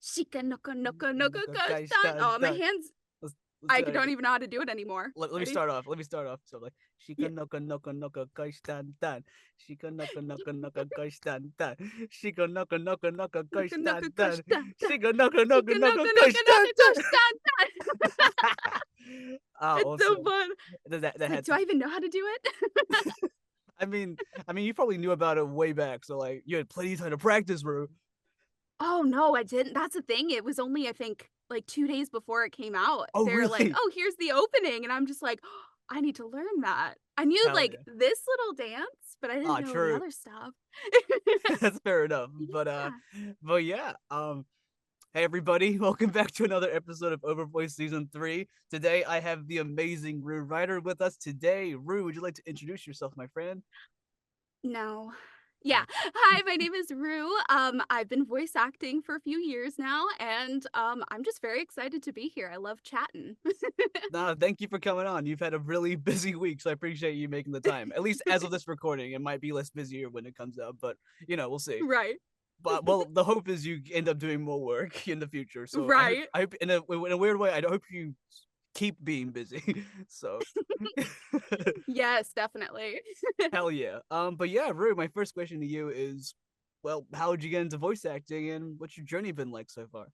Shika noko noko noko koshitan. Koshitan. Oh, my hands. Let's I do that don't again. even know how to do it anymore. Let me Ready? start off. Let me start off. So like Yeah. Shika Noka Noka Noka Koshitan Tan. Shika Noka Noka Noka Koshitan Tan. Shika Noka Noka Noka Noko noko Koshitan Tan. koshitan. Shika Noka Noka Shika Noka noko noko Koshitan noko Tan. koshitan. Ah, It's so awesome. fun. That It's like, had do I to. even know how to do it? I mean, you probably knew about it way back, so like you had plenty of time to practice, bro. Oh no, I didn't. That's the thing. It was only I think like 2 days before it came out. Oh, They're like, really? "Oh, here's the opening," and I'm just like, oh, "I need to learn that." I knew Hell like yeah. this little dance, but I didn't Ah, know the true. other stuff. That's fair enough. Yeah. But yeah. Hey everybody, welcome back to another episode of OverVoice Season 3. Today I have the amazing Roo Ryder with us today. Roo, would you like to introduce yourself, my friend? No. Yeah. Uh, Hi, my name is Rue. I've been voice acting for a few years now, and I'm just very excited to be here. I love chatting. nah, thank you for coming on. You've had a really busy week, so I appreciate you making the time. At least as of this recording, it might be less busier when it comes out, but we'll see. Right. But well, the hope is you end up doing more work in the future. So Right. I hope in a weird way, I hope you keep being busy. So Yes, definitely. hell yeah. But yeah, Rue, my first question to you is, well, how did you get into voice acting, and what's your journey been like so far?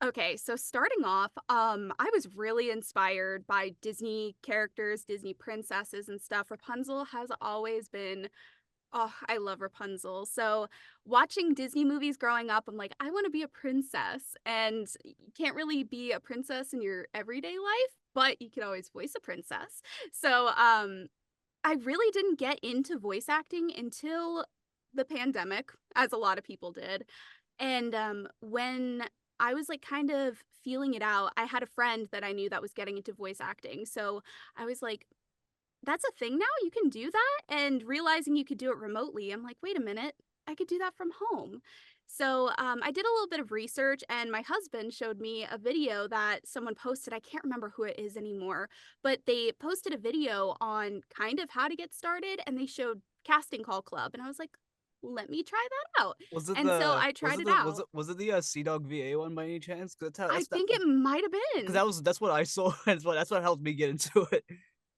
Okay, so starting off, I was really inspired by Disney characters, Disney princesses and stuff. Rapunzel has always been, oh, I love Rapunzel. So watching Disney movies growing up, I'm like, I want to be a princess. And you can't really be a princess in your everyday life, but you can always voice a princess. So I really didn't get into voice acting until the pandemic, as a lot of people did. And when I was like kind of feeling it out, I had a friend that I knew that was getting into voice acting. So I was like, that's a thing now? You can do that? And realizing you could do it remotely, I'm like, wait a minute, I could do that from home. So I did a little bit of research, and my husband showed me a video that someone posted. I can't remember who it is anymore, but they posted a video on kind of how to get started, and they showed Casting Call Club. And I was like, let me try that out. Was it And so the I tried it out. was it the Sea Dog VA one by any chance? Cause I think it might have because been. that's what I saw. That's what helped me get into it.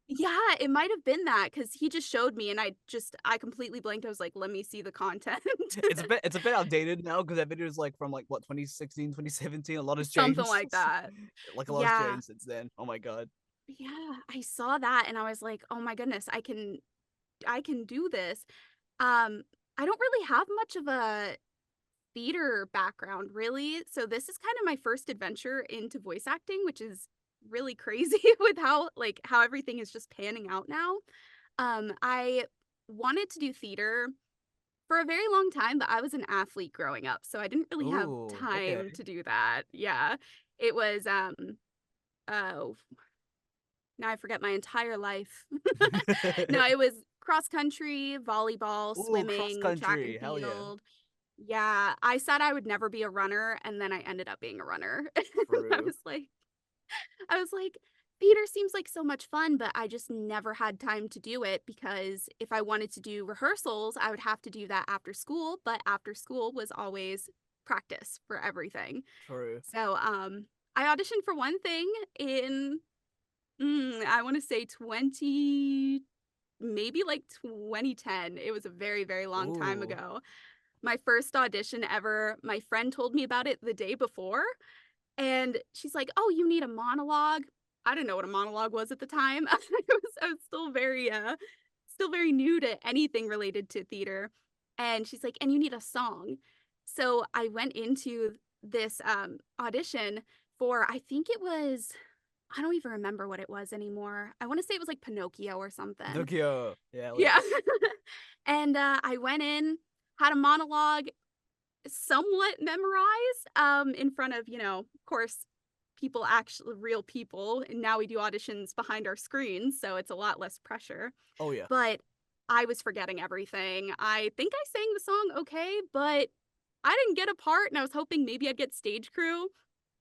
Yeah, it might have been that because he just showed me and I completely blanked. I was like, let me see the content. It's a bit outdated now because that video is like from like what 2016, 2017. A lot has Something changed. like that. Like a lot has Yeah. changed since then. Oh my god. Yeah, I saw that and I was like, "Oh my goodness, I can do this." Um I don't really have much of a theater background, really. So this is kind of my first adventure into voice acting, which is really crazy with how everything is just panning out now. I wanted to do theater for a very long time, but I was an athlete growing up, so I didn't really have Ooh, time okay. to do that. Yeah. It was oh, now I forget my entire life. No, it was cross country, volleyball, Ooh, cross swimming, track and country. Hell yeah. field. Yeah, I said I would never be a runner, and then I ended up being a runner. I True. was like I was like, theater seems like so much fun, but I just never had time to do it because if I wanted to do rehearsals, I would have to do that after school, but after school was always practice for everything. True. So, I auditioned for one thing in I want to say 20, maybe like 2010. It was a very, very long time Ooh. ago. My first audition ever, my friend told me about it the day before, and she's like, "Oh, you need a monologue." I didn't know what a monologue was at the time. I was still very new to anything related to theater. And she's like, "And you need a song." So I went into this audition for I think it was I don't even remember what it was anymore. I want to say it was like Pinocchio or something. Tokyo. Yeah, hell yeah. Yeah. And I went in, had a monologue somewhat memorized in front of, of course, people, actually real people. And now we do auditions behind our screens, so it's a lot less pressure. Oh yeah. But I was forgetting everything. I think I sang the song okay, but I didn't get a part, and I was hoping maybe I'd get stage crew.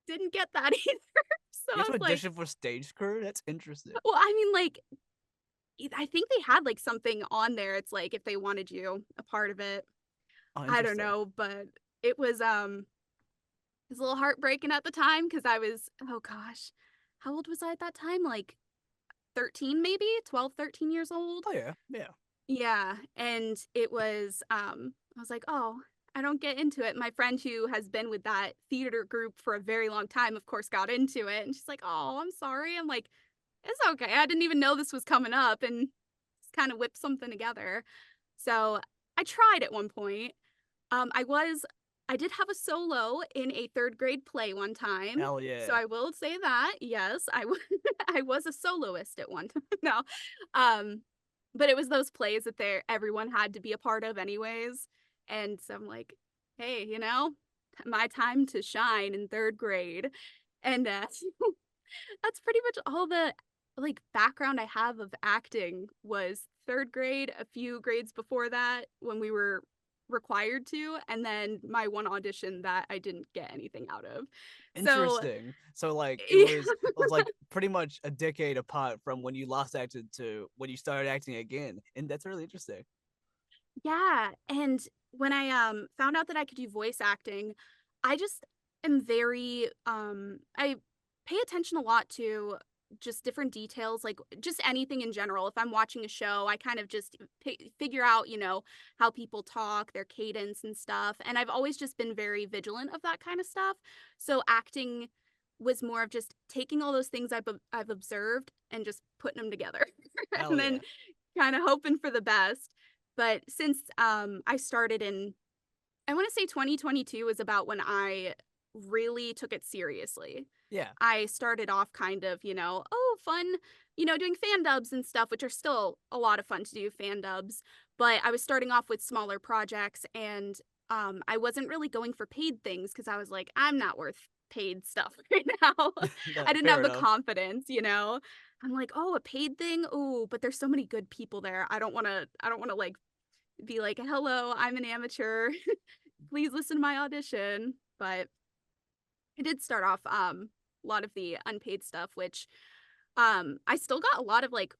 Didn't get that either. So You I have to was like, audition for stage crew? That's interesting. well, I mean, like, I think they had like something on there. It's like if they wanted you a part of it. Oh, I don't interesting. know, but it was It was a little heartbreaking at the time because I was, oh gosh, how old was I at that time? Like 13, maybe 12, 13 years old. Oh yeah, yeah. Yeah, and it was, I was like, "Oh, I don't get into it." My friend who has been with that theater group for a very long time, of course, got into it, and she's like, "Oh, I'm sorry." I'm like, "It's okay. I didn't even know this was coming up," and just kinda whipped something together. So, I tried at one point. I was I did have a solo in a 3rd grade play one time, Hell so yeah. I will say that, yes, I was a soloist at one time. No, um, but it was those plays that everyone had to be a part of anyways, and so I'm like, "Hey, my time to shine in 3rd grade," and, that's pretty much all the, like, background I have of acting was 3rd grade, a few grades before that when we were required to, and then my one audition that I didn't get anything out of. So Interesting. So like it yeah. was like pretty much a decade apart from when you last acted to when you started acting again. And that's really interesting. Yeah, and when I, found out that I could do voice acting, I just am very, I pay attention a lot to just different details, like, just anything in general. If I'm watching a show, I kind of just figure out, how people talk, their cadence and stuff, and I've always just been very vigilant of that kinda stuff. So acting was more of just taking all those things I've observed and just putting them together, Hell and yeah. then kinda hoping for the best. But since, I started in I wanna say 2022 is about when I really took it seriously. Yeah. I started off kind of, "Oh, fun," doing fan dubs and stuff, which are still a lot of fun to do, fan dubs, but I was starting off with smaller projects, and, I wasn't really going for paid things because I was like, "I'm not worth paid stuff right now." I didn't Fair have the enough. confidence. I'm like, "Oh, a paid thing? Ooh, but there's so many good people there. I don't wanna, like, be like, 'Hello, I'm an amateur. Please listen to my audition.'" But I did start off, a lot of the unpaid stuff, which, I still got a lot of, like,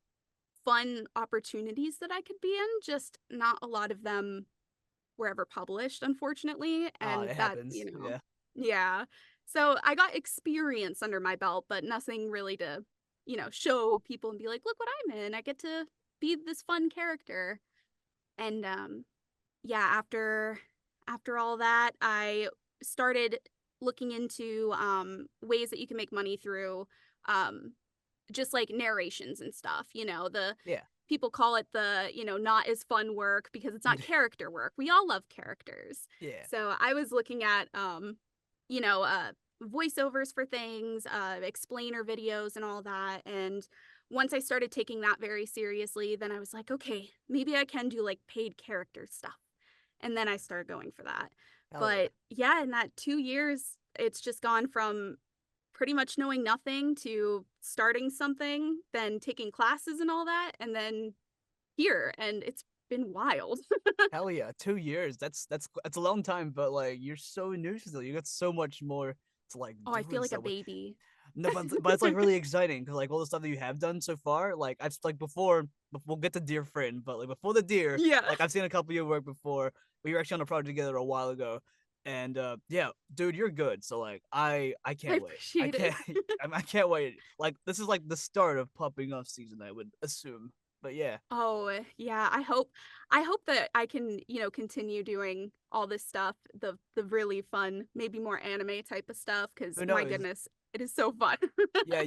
fun opportunities that I could be in, just not a lot of them were ever published, unfortunately, and It that, happens. Yeah. yeah. So, I got experience under my belt, but nothing really to, show people and be like, "Look what I'm in. I get to be this fun character." And, yeah, after all that, I started looking into, ways that you can make money through, um, just, like, narrations and stuff, the Yeah. people call it the, not as fun work because it's not character work. We all love characters. Yeah. So, I was looking at, you know, uh, voiceovers for things, explainer videos and all that, and once I started taking that very seriously, then I was like, "Okay, maybe I can do, like, paid character stuff." And then I started going for that. Hell yeah. But, yeah, in that 2 years, it's just gone from pretty much knowing nothing to starting something, then taking classes and all that, and then here, and it's been wild. Hell yeah. 2 years. That's a long time, but like you're so new still. You got so much more to like Oh, I do feel and like a stuff. baby. No, but it's like really exciting because like all the stuff that you have done so far, like I've like before, we'll get to Deer Friend, but like before the Deer, Yeah. like I've seen a couple of your work before. We were actually on a project together a while ago, and yeah, dude, you're good. So like I I can't wait. I appreciate it. can't I can't wait. Like this is like the start of popping off season, I would assume. But yeah, Oh, yeah, I hope that I can, continue doing all this stuff, the really fun, maybe more anime type of stuff. Because who my knows? goodness, it is so fun. Yeah,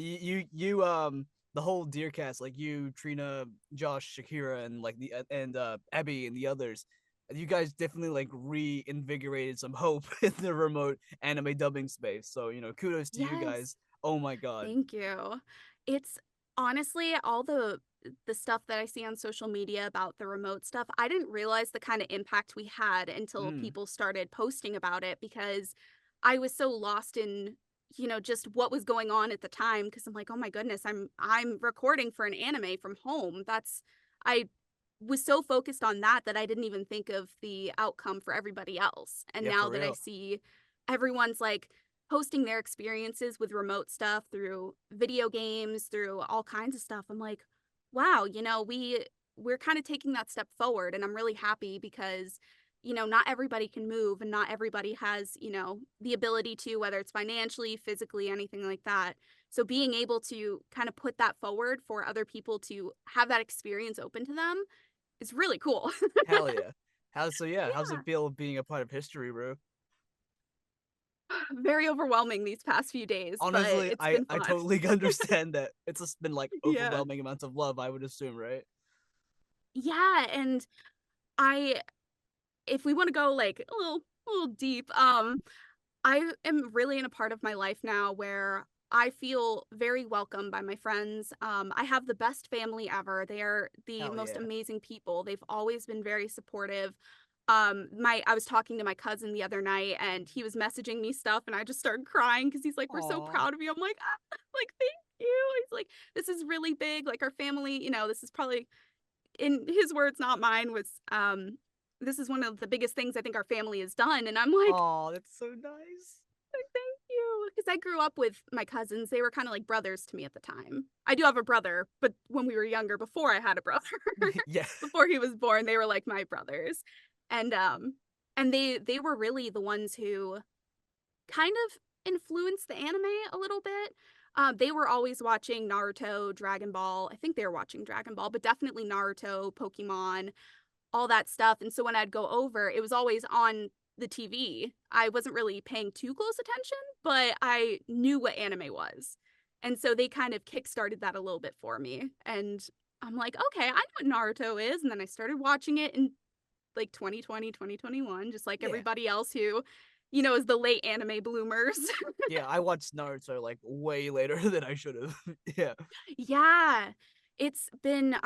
the whole Deer cast, like you, Trina, Josh, Shakira, and like the and Abby and the others, you guys definitely like reinvigorated some hope in the remote anime dubbing space. So kudos to you Yes. guys. Oh my god. Thank you. It's honestly all the stuff that I see on social media about the remote stuff, I didn't realize the kind of impact we had until Mm, people started posting about it because I was so lost in, just what was going on at the time because I'm like, "Oh my goodness, I'm recording for an anime from home." I was so focused on that that I didn't even think of the outcome for everybody else. And yeah, now for that I real. see everyone's like posting their experiences with remote stuff through video games, through all kinds of stuff. I'm like, wow, we're kind of taking that step forward and I'm really happy because not everybody can move and not everybody has, the ability to, whether it's financially, physically, anything like that. So being able to kind of put that forward for other people to have that experience open to them is really cool. Hell yeah. How's it Yeah. feel being a part of history, bro? Very overwhelming these past few days, but Honestly, it's I been I fun. totally understand that. It's just been like Yeah. overwhelming amounts of love, I would assume, right? Yeah, and I if we want to go like a little deep, I am really in a part of my life now where I feel very welcome by my friends. I have the best family ever. They are the Hell most yeah. amazing people. They've always been very supportive. My I was talking to my cousin the other night and he was messaging me stuff and I just started crying because he's like, "We're so Aw. proud of you." I'm like, ah, like, thank you. He's like, "This is really big. Like our family, this is probably in his words, not mine, was this is one of the biggest things I think our family has done." And I'm like, Aw, that's so nice. thank you. Because I grew up with my cousins. They were kind of like brothers to me at the time. I do have a brother, but when we were younger, before I had a brother, Yeah. before he was born, they were like my brothers. And they were really the ones who kind of influenced the anime a little bit. They were always watching Naruto, Dragon Ball. I think they were watching Dragon Ball, but definitely Naruto, Pokemon, all that stuff. And so when I'd go over, it was always on the TV. I wasn't really paying too close attention, but I knew what anime was. And so they kind of kickstarted that a little bit for me. And I'm like, okay, I know what Naruto is. And then I started watching it in like 2020, 2021, just like Yeah. everybody else who, is the late anime bloomers. Yeah, I watched Naruto like way later than I should have. Yeah. Yeah. It's been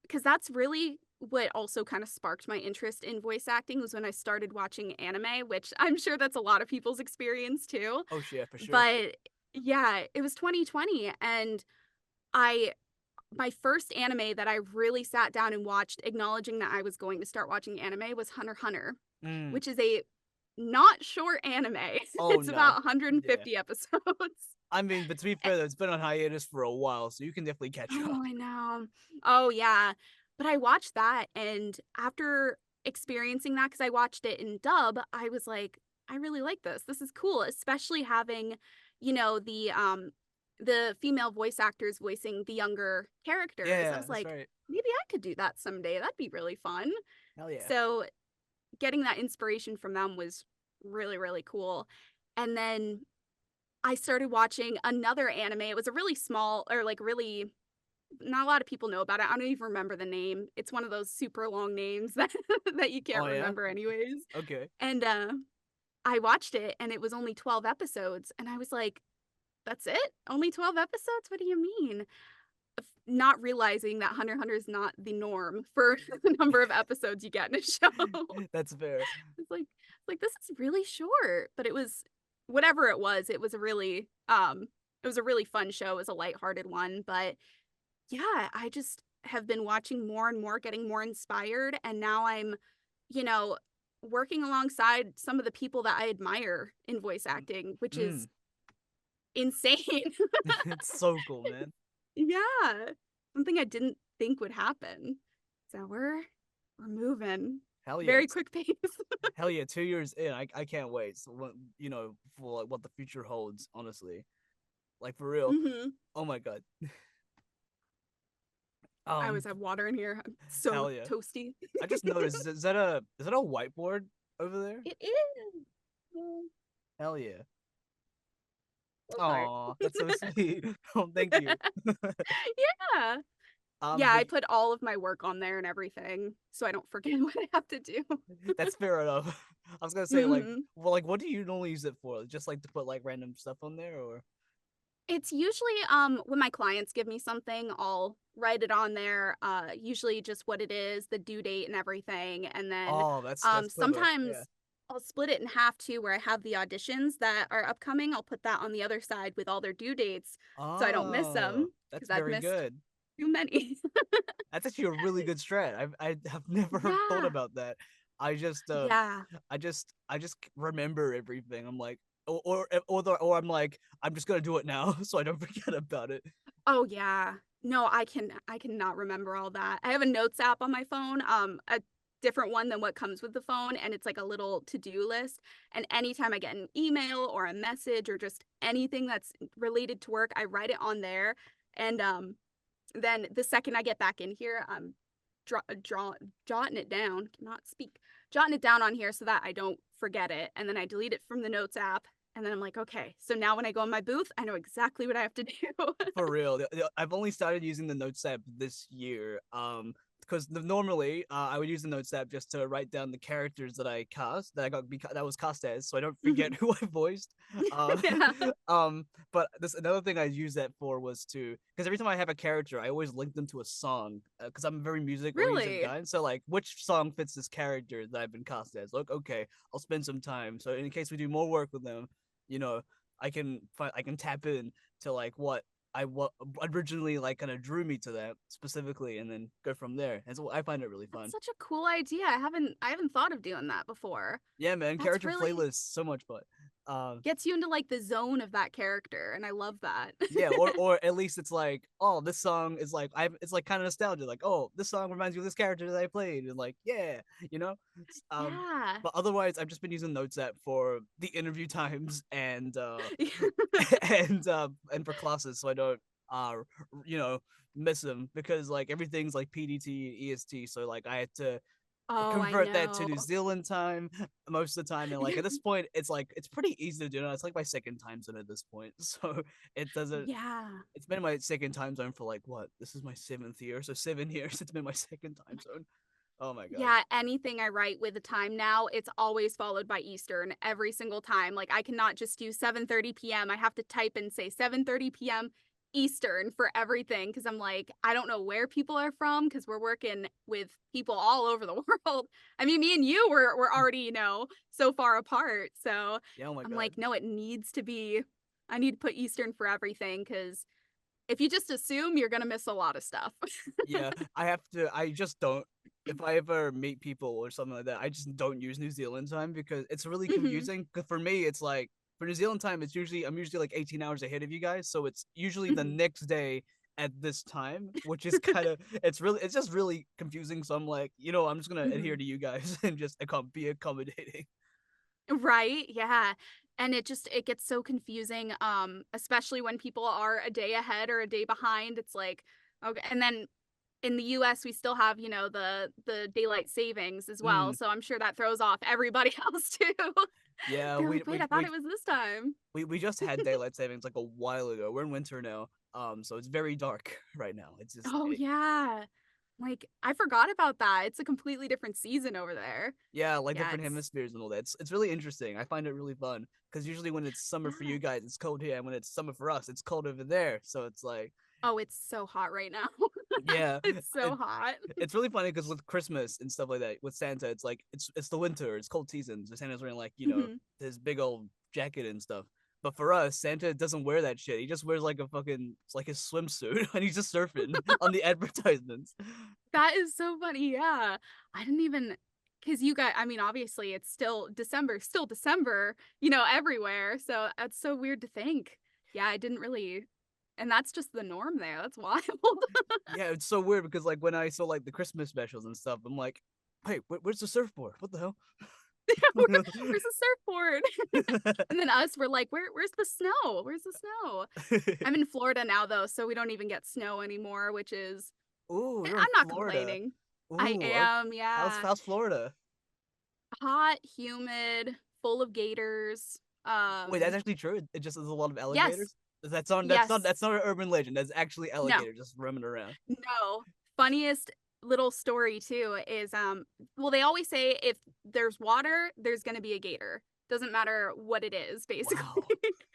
because that's really what also kind of sparked my interest in voice acting was when I started watching anime, which I'm sure that's a lot of people's experience too. Oh shit, for sure. But yeah, it was 2020 and I my first anime that I really sat down and watched acknowledging that I was going to start watching anime was Hunter x Hunter, Mm. which is a not short anime. Oh It's about no. Yeah. 150 episodes. I mean, but to be fair, though, it's been on hiatus for a while, so you can definitely catch Oh, up. I know. Oh, yeah. But I watched that, and after experiencing that, because I watched it in dub, I was like, I really like this. This is cool, especially having, you know, the um the female voice actors voicing the younger characters. I Yeah, was that's like, right. maybe I could do that someday. That'd be really fun. Hell yeah. So getting that inspiration from them was really, really cool. And then I started watching another anime. It was a really small or like really not a lot of people know about it. I don't even remember the name. It's one of those super long names that that you can't Oh yeah. remember anyways. Okay. And I watched it and it was only 12 episodes and I was like, that's it? Only 12 episodes? What do you mean? Not realizing that Hunter x Hunter is not the norm for the number of episodes you get in a show. That's fair. It's like this is really short, but it was whatever it was a really it was a really fun show. It was a lighthearted one, but yeah, I just have been watching more and more, getting more inspired. And now I'm, you know, working alongside some of the people that I admire in voice acting, which Mm. is insane. It's so cool, man. Yeah. Something I didn't think would happen. So we're moving. Hell yeah. Very quick pace. Hell yeah. 2 years in, I can't wait. So for like what the future holds. Honestly, like for real. Hmm. Oh my god. I always have water in here. I'm so Hell yeah. toasty. I just noticed. Is that a whiteboard over there? It is. Well, Hell yeah. little part. Aw, that's so sweet. Oh, thank you. Yeah. Yeah, But I put all of my work on there and everything, so I don't forget what I have to do. that's fair enough. I was gonna say like, Mhm. well, like, what do you normally use it for? Just like to put like random stuff on there, or? It's usually when my clients give me something, I'll write it on there, usually just what it is, the due date and everything, and then Oh, that's clever. Yeah. sometimes I'll split it in half too where I have the auditions that are upcoming. I'll put that on the other side with all their due dates so I don't miss Oh, them that's because I've very missed good. too many. That's actually a really good strat. I have never thought Yeah. about that. I just Yeah. I just remember everything. I'm like, or I'm like, I'm just gonna do it now so I don't forget about it. Oh yeah. No, I cannot remember all that. I have a notes app on my phone. different one than what comes with the phone, and it's like a little to-do list. And anytime I get an email or a message or just anything that's related to work, I write it on there. And then the second I get back in here, I'm jotting it down, cannot speak, jotting it down on here so that I don't forget it. And then I delete it from the notes app. And then I'm like, okay, so now when I go in my booth, I know exactly what I have to do. For real. I've only started using the Notes app this year. Because normally I would use the Notes app just to write down the characters that I cast, that was cast as, so I don't forget Mhm. who I voiced. Um, Yeah. but this another thing I used that for was to, because every time I have a character, I always link them to a song. Because I'm a very music oriented Really? guy, so like, which song fits this character that I've been cast as? Look, okay, I'll spend some time. So in case we do more work with them, you know, I can tap in to like what originally like kind of drew me to that specifically, and then go from there. And so I find it really That's fun. such a cool idea. I haven't thought of doing that before. Yeah, man, That's character really playlists so much fun. gets you into like the zone of that character, and I love that. Yeah, or at least it's like, oh, this song is like it's like kind of nostalgia. Like, oh, this song reminds me of this character that I played, and like, yeah, you know. Yeah. But otherwise, I've just been using Notes app for the interview times and for classes, so I don't uh you know miss them, because like everything's like PDT EST, so like I had to Oh, I convert that to know. New Zealand time most of the time, and like at this point it's pretty easy to do now. It's like my second time zone at this point, so it doesn't Yeah. it's been my second time zone for like what, this is my 7th year, so 7 years it's been my second time zone. Oh my god. Yeah, anything I write with a time now, it's always followed by Eastern every single time. Like I cannot just do 7:30 p.m. I have to type and say 7:30 p.m. Eastern for everything because I'm like, I don't know where people are from because we're working with people all over the world. I mean, me and you were already, so far apart. So Yeah, oh my I'm god. like, no, it needs to be I need to put Eastern for everything because if you just assume you're gonna miss a lot of stuff. Yeah, I just don't, if I ever meet people or something like that, I just don't use New Zealand time because it's really Mhm. confusing. Cause for me, it's like, for New Zealand time, I'm usually like 18 hours ahead of you guys, so it's usually the Mhm. next day at this time, which is it's just really confusing. So I'm like, I'm just gonna adhere Mhm. to you guys and just be accommodating. Right, yeah, and it gets so confusing, especially when people are a day ahead or a day behind, it's like, okay, and then in the US, we still have, the daylight savings as well, Mm, so I'm sure that throws off everybody else too. yeah, They're like, "Wait, I thought it was this time." we just had daylight savings like a while ago. We're in winter now, so it's very dark right now. It's just Oh, yeah. Like, I forgot about that, it's a completely different season over there. Yeah, like Yeah, different it's hemispheres and all that. It's really interesting. I find it really fun because usually when it's summer for yeah. you guys, it's cold here, and when it's summer for us, it's cold over there. So it's like, Oh, it's so hot right now. yeah, It's so it, hot. it's really funny because with Christmas and stuff like that, with Santa, it's like it's the winter, it's cold season, so Santa's wearing like Mhm. his big old jacket and stuff. But for us, Santa doesn't wear that shit. He just wears like a fucking, it's like his swimsuit, and he's just surfing on the advertisements. That is so funny, yeah. I didn't even because you got I mean, obviously, it's still December, everywhere, so that's so weird to think. Yeah, I didn't really and that's just the norm there, that's wild. Yeah, it's so weird because like when I saw like the Christmas specials and stuff, I'm like, hey, where's the surfboard? What the hell? Where's the surfboard? And then us, we're like, "Where's the snow? Where's the snow?" I'm in Florida now, though, so we don't even get snow anymore, which is Ooh, you're in I'm not Florida. complaining. I Ooh, am, how's yeah. Florida? Hot, humid, full of gators. Wait, that's actually true. It just has a lot of Yes, alligators. That's yes. not an urban legend. That's actually No, alligator just roaming around. no. Funniest little story too is well they always say if there's water, there's gonna be a gator. Doesn't matter what it is, basically.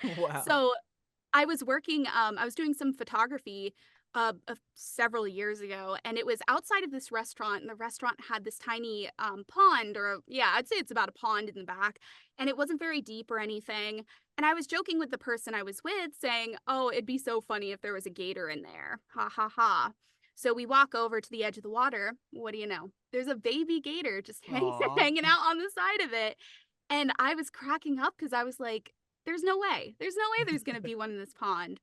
Wow, wow. So I was doing some photography several years ago, and it was outside of this restaurant, and the restaurant had this tiny pond, or yeah, I'd say it's about a pond in the back, and it wasn't very deep or anything. And I was joking with the person I was with, saying, "Oh, it'd be so funny if there was a gator in there. Ha ha ha." So we walk over to the edge of the water. What do you know? There's a baby gator just Aw. hanging out on the side of it. And I was cracking up because I was like, there's no way. There's no way there's going to be one in this pond.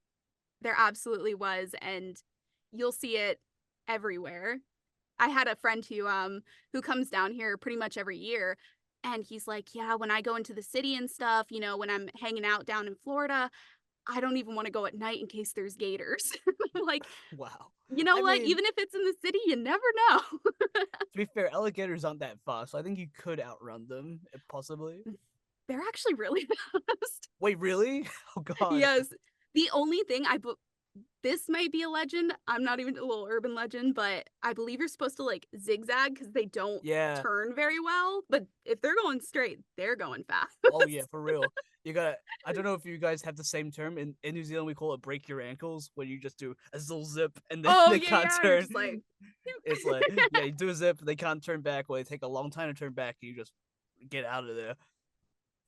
There absolutely was. And you'll see it everywhere. I had a friend who comes down here pretty much every year, and he's like, "Yeah, when I go into the city and stuff, when I'm hanging out down in Florida, I don't even want to go at night in case there's gators." I'm like, Wow. "You know I what? mean, Even if it's in the city, you never know." to be fair, alligators aren't that fast, so I think you could outrun them, if possibly. They're actually really fast. Wait, really? Oh God. Yes. The only thing this might be a legend. I'm not even a little urban legend, but I believe you're supposed to like zigzag because they don't Yeah. turn very well. But if they're going straight, they're going fast. Oh yeah, for real. You gotta. I don't know if you guys have the same term in New Zealand. We call it break your ankles, where you just do a little zip and then Oh they yeah, can't yeah. You're turn. just like, It's like yeah, you do a zip, they can't turn back, or they take a long time to turn back. And you just get out of there.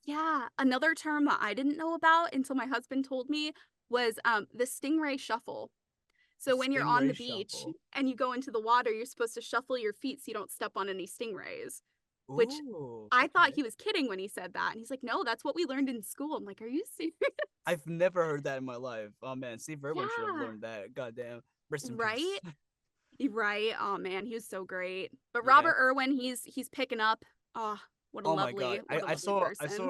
yeah. Another term that I didn't know about until my husband told me was the stingray shuffle. So when you're on Stingray the beach shuffle. and you go into the water, you're supposed to shuffle your feet so you don't step on any stingrays. Which Ooh, I thought okay. he was kidding when he said that. And he's like, "No, that's what we learned in school." I'm like, "Are you serious?" I've never heard that in my life. Oh man, Steve Irwin should have Yeah. learned that. Goddamn. Rest in Right? peace. Right. Oh man, he was so great. But Yeah. Robert Irwin, he's picking up. Oh, Oh my god. what a lovely I saw person.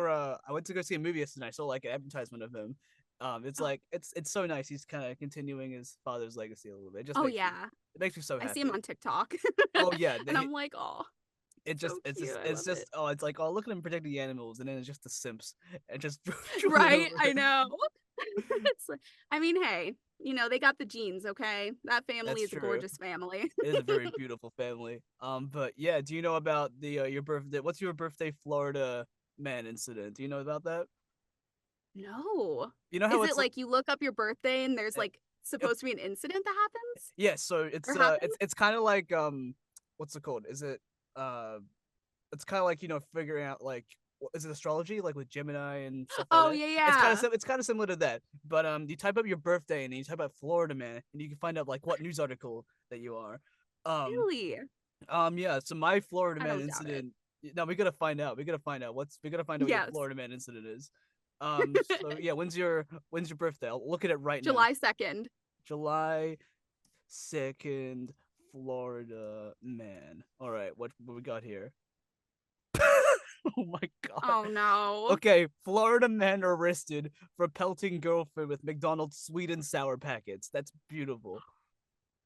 I went to go see a movie yesterday. I saw like an advertisement of him. It's Oh, like it's so nice. He's kind of continuing his father's legacy a little bit. It just oh makes me yeah. it makes me so I see him happy. on TikTok. Oh yeah, And I'm like, "Oh, so cute. I it's love just it." oh it's like oh look at him protecting the animals and then it's just the simps and just drooling Right? over I it. know. It's like, I mean, hey, they got the genes, okay? That family That's is a true. gorgeous family. It is a very beautiful family. But yeah, do you know about the your birthday? What's your birthday Florida man incident? Do you know about that? No. You know Is how it it's like you look up your birthday and there's it, like supposed to be an incident that happens yeah, so or happened? it's kind of like what's it called? Is it it's kind of like figuring out like is it astrology like with Gemini and stuff like Oh, that? yeah, yeah. It's kind of similar to that, but you type up your birthday and you type up Florida man and you can find out like what news article that you are. Um Really? yeah, so my Florida I man don't doubt it. incident. No, we gotta find out. We gotta find out we gotta find out what your Yes. Florida man incident is. So yeah, when's your birthday? I'll look at it right now. July 2nd. July 2nd, Florida man. All right, what we got here? Oh my god. Oh, no. Okay, Florida man arrested for pelting girlfriend with McDonald's sweet and sour packets. That's beautiful.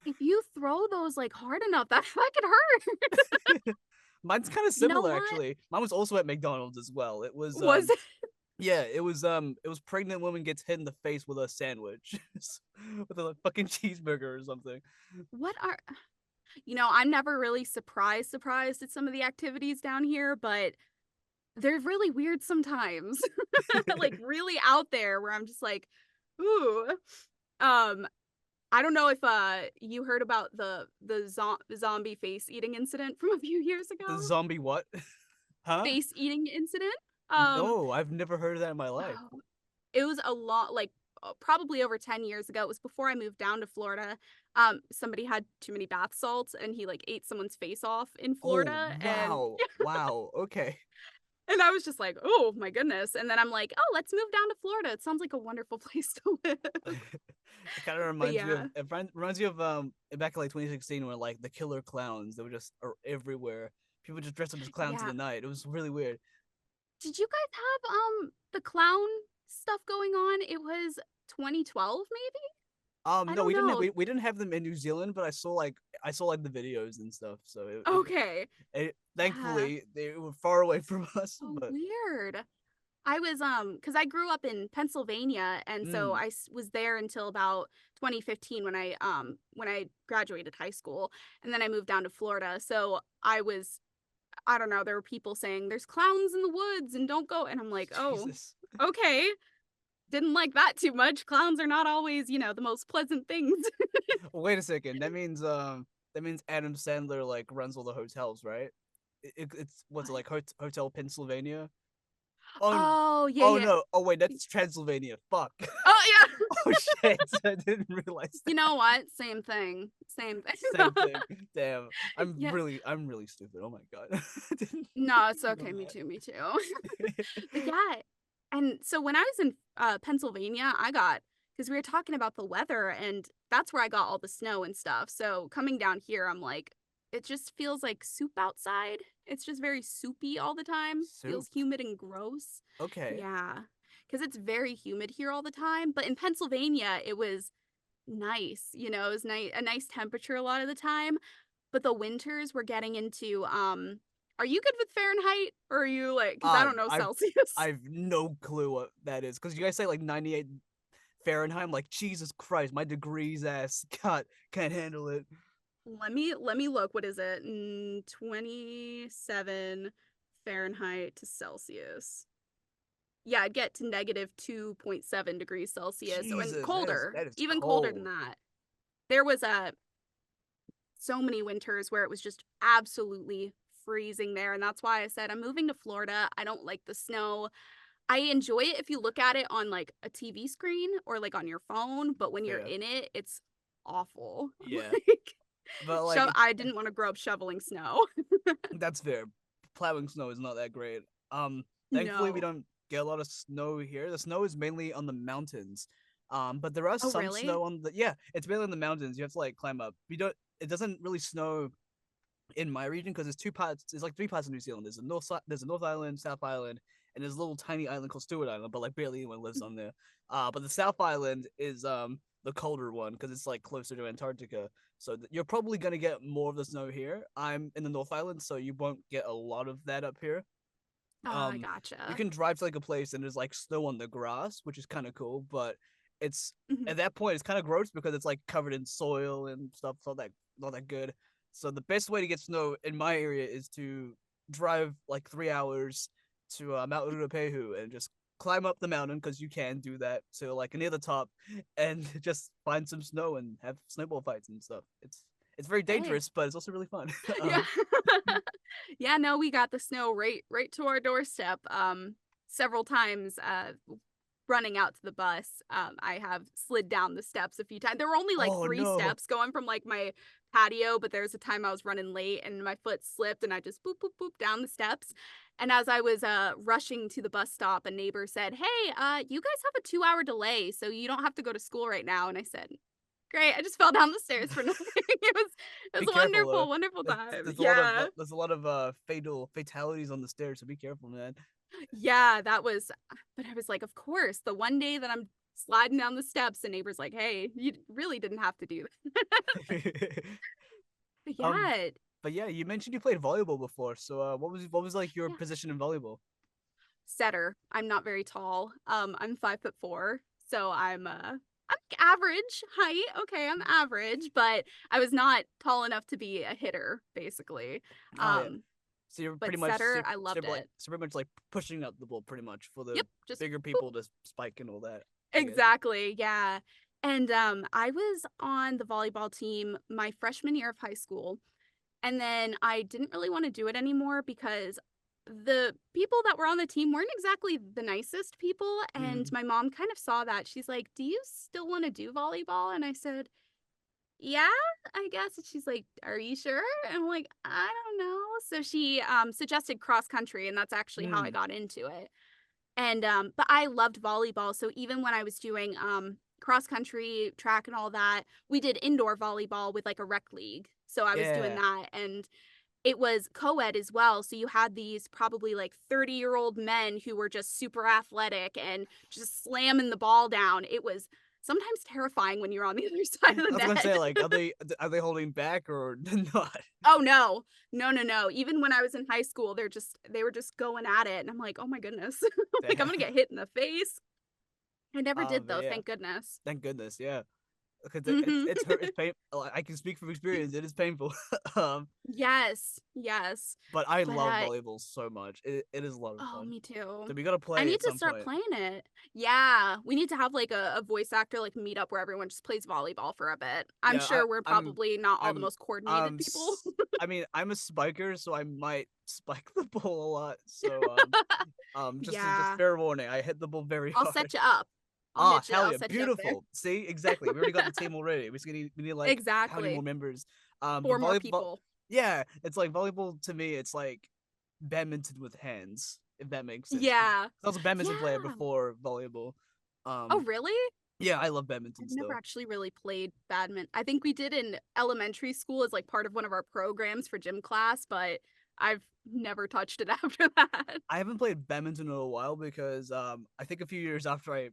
If you throw those, like, hard enough, that could hurt. Mine's kind of You know similar what? actually. Mine was also at McDonald's as well. It was Was it yeah, it was pregnant woman gets hit in the face with a sandwich. With a fucking cheeseburger or something. what are I'm never really surprised at some of the activities down here, but they're really weird sometimes. Like, really out there where I'm just like, "Ooh." Um, I don't know if you heard about the zombie face eating incident from a few years ago. The zombie what? Huh? Face eating incident. Um, No, I've never heard of that in my life. oh, it was a lot like probably over 10 years ago. It was before I moved down to Florida. Somebody had too many bath salts and he like ate someone's face off in Oh, Florida and wow. Wow. Okay. and I was just like, "Oh my goodness." And then I'm like, "Oh, let's move down to Florida. It sounds like a wonderful place to live." It kind of But reminds me of yeah. reminds you of back in like 2016 when like the killer clowns they were just everywhere. People just dressed up as clowns in Yeah. the night. It was really weird. Did you guys have the clown stuff going on? It was 2012 maybe? I No, don't know. we didn't have them in New Zealand, but I saw like the videos and stuff. So Okay. Yeah. thankfully they were far away from us, Oh, but weird. I was cuz I grew up in Pennsylvania and so mm, was there until about 2015 when I graduated high school and then I moved down to Florida. So I don't know, there were people saying there's clowns in the woods and don't go and I'm like, "Oh, Jesus. okay." Didn't like that too much. Clowns are not always, the most pleasant things. Wait a second. That means Adam Sandler like runs all the hotels, right? It's what's it What? like Hotel Pennsylvania? Oh, Oh, yeah, oh yeah. no. Oh wait, that's Transylvania. Fuck. Oh, yeah. Oh shit. I didn't realize You that. know what? Same thing. Same thing. Same thing. Damn. Yeah. I'm really stupid. Oh my god. I didn't No, it's know okay. Me too. Me too. that. But yeah. And so when I was in Pennsylvania, because we were talking about the weather, and that's where I got all the snow and stuff. So coming down here, I'm like, it just feels like soup outside. It's just very soupy all the time. Soup. Feels humid and gross. Okay. Yeah. Because it's very humid here all the time. But in Pennsylvania, it was nice. You know, it was a nice temperature a lot of the time. But the winters we're getting into, are you good with Fahrenheit? Or are you like, because I don't know I've Celsius. I've no clue what that is because you guys say like 98 Fahrenheit. I'm like, Jesus Christ, my degrees ass can't handle it. Let me look. What is it? 27 Fahrenheit to Celsius. Yeah, I'd get to negative 2.7 degrees Celsius and Jesus, colder, that is even colder than cold. that. There was so many winters where it was just absolutely freezing there, and that's why I said I'm moving to Florida. I don't like the snow. I enjoy it if you look at it on like a TV screen or like on your phone, but when you're Fair. in it, it's awful. Yeah, Like but like I didn't want to grow up shoveling snow. that's fair. Plowing snow is not that great. Thankfully we No. don't get a lot of snow here. The snow is mainly on the mountains. But there are Oh, some really? snow on the yeah, it's mainly on the mountains. You have to like climb up. We don't. It doesn't really snow in my region because there's two parts. There's like three parts of New Zealand. There's a there's a North Island, South Island, and there's a little tiny island called Stewart Island, but like barely anyone lives on there. But the South Island is the colder one because it's like closer to Antarctica. So you're probably gonna get more of the snow here. I'm in the North Island, so you won't get a lot of that up here. Ah, You gotcha. can drive to like a place and there's like snow on the grass, which is kind of cool, but it's Mhm. at that point it's kind of gross because it's like covered in soil and stuff. It's not that good. So the best way to get snow in my area is to drive like 3 hours to Mount Ruapehu and just climb up the mountain because you can do that. So like near the top and just find some snow and have snowball fights and stuff. It's very Hey. dangerous, but it's also really fun. Yeah. Yeah, no, we got the snow right to our doorstep. Several times running out to the bus, I have slid down the steps a few times. There were only like Oh 3 no. steps going from like my patio, but there was a time I was running late and my foot slipped and I just boop boop boop down the steps. And as I was rushing to the bus stop, a neighbor said, "Hey, you guys have a 2-hour delay, so you don't have to go to school right now." And I said, "Great, I just fell down the stairs for nothing." It Be was careful though. wonderful, wonderful time. There's Yeah. there's a lot of fatalities on the stairs, so be careful, man. Yeah, that was but I was like, "Of course, the one day that I'm sliding down the steps, the neighbor's like, 'Hey, you really didn't have to do that.'" But um, yeah, but yeah, you mentioned you played volleyball before. So what was like your yeah. position in volleyball? Setter. I'm not very tall. I'm 5'4", so I'm average height. Okay, I'm average, but I was not tall enough to be a hitter, basically. Oh yeah. Um, So you're but pretty much setter, I loved it. so pretty much like pushing up the ball pretty much for the Yep, just bigger boop. people to spike and all that. I guess. Exactly, yeah. And, I was on the volleyball team my freshman year of high school, and then I didn't really wanna do it anymore because the people that were on the team weren't exactly the nicest people, and Mm, my mom kind of saw that. She's like, "Do you still wanna do volleyball?" And I said, "Yeah, I guess." And she's like, "Are you sure?" And I'm like, "I don't know." So she, suggested cross country, and that's actually how I mm, got into it. And but I loved volleyball, so even when I was doing cross country, track and all that, we did indoor volleyball with like a rec league. So I was doing yeah. that and it was co-ed as well. So you had these probably like 30-year-old men who were just super athletic and just slamming the ball down. It was sometimes terrifying when you're on the other side of I the was gonna say net. like are they holding back or not? Oh no. No, no, no. Even when I was in high school, they were just going at it and I'm like, "Oh my goodness." Like I'm Damn. going to get hit in the face. I never did But though, yeah, thank goodness. thank goodness. Yeah. Because Mhm. it's hurt. It's pain. I can speak from experience. It is painful. um, Yes, yes. but I But, love volleyball so much. It is a lot of oh, fun. me So too. we gotta I play need at to some start point. playing it. Yeah, we need to have, like, a voice actor, like, meet up where everyone just plays volleyball for a bit. I'm Yeah, sure we're I'm probably not all the I'm most coordinated people. I mean I'm a spiker, so I might spike the ball a lot. So just Yeah. fair warning. I hit the ball very I'll hard. set you up. Ah, hell I'll yeah, set you up there. beautiful. See, exactly. We already got the team already. We need like how many more Exactly. members? But 4 more people. yeah, it's like volleyball to me. It's like badminton with hands, if that makes sense. 'Cause Yeah. I was a badminton player Yeah. before volleyball. Oh, Um, really? Yeah, I love badminton I've never still. actually really played badminton. I think we did in elementary school as like part of one of our programs for gym class, but I've never touched it after that. I haven't played badminton in a while because I think a few years after I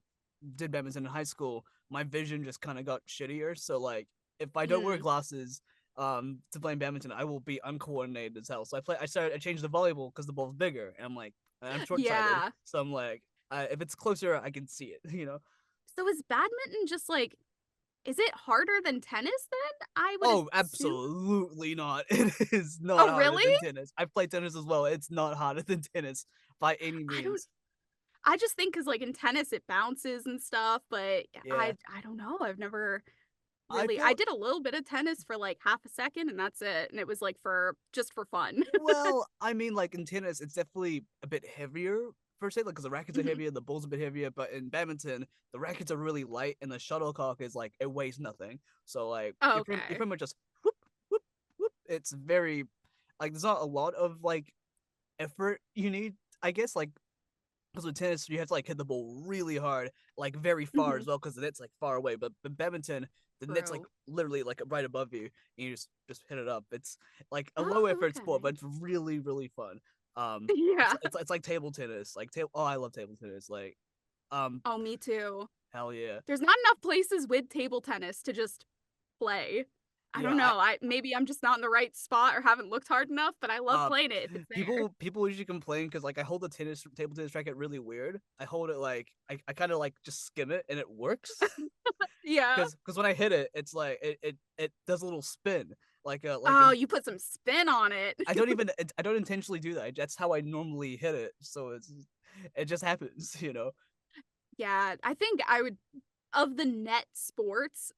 did badminton in high school, my vision just kind of got shittier. So like if I don't wear Mm. glasses to playing badminton, I will be uncoordinated as hell. So I changed the volleyball because the ball's bigger and I'm short-sighted. Yeah. So I'm like if it's closer I can see it, you know. So is badminton just like, is it harder than tennis then? I would Oh, assume. absolutely not. It is not Oh, harder really? than tennis. I've played tennis as well. It's not harder than tennis by any I don't means. I just think cuz like in tennis it bounces and stuff, but Yeah. I don't know. I've never I really I feel did a little bit of tennis for like half a second and that's it. And it was like for just for fun. well, I mean, like in tennis, it's definitely a bit heavier per se, like because the rackets are Mhm. heavier, the ball's a bit heavier. But in badminton, the rackets are really light, and the shuttlecock is like it weighs nothing. So like you're Okay. pretty much just whoop whoop whoop. It's very like there's not a lot of like effort you need, I guess. Like because with tennis, you have to like hit the ball really hard, like very far as Mhm. well, because the net's like far away. But in badminton, the net's like True. literally like right above you, and you just hit it up. It's like a low Oh, effort sport, okay. but it's really fun. It's Yeah. it's like table tennis, like table. Oh, I love table tennis. Like, um, Oh, me too. hell yeah, There's not enough places with table tennis to just play. I yeah. don't know. I maybe I'm just not in the right spot or haven't looked hard enough, but I love Uh, playing it if it's there. people usually complain because like I hold the table tennis racket really weird. I hold it like I kind of like just skim it and it works. Yeah. Because when I hit it, it's like it does a little spin, like Oh, you put some spin on it. I don't intentionally do that. That's how I normally hit it. So it just happens, you know. Yeah, I think I would of the net sports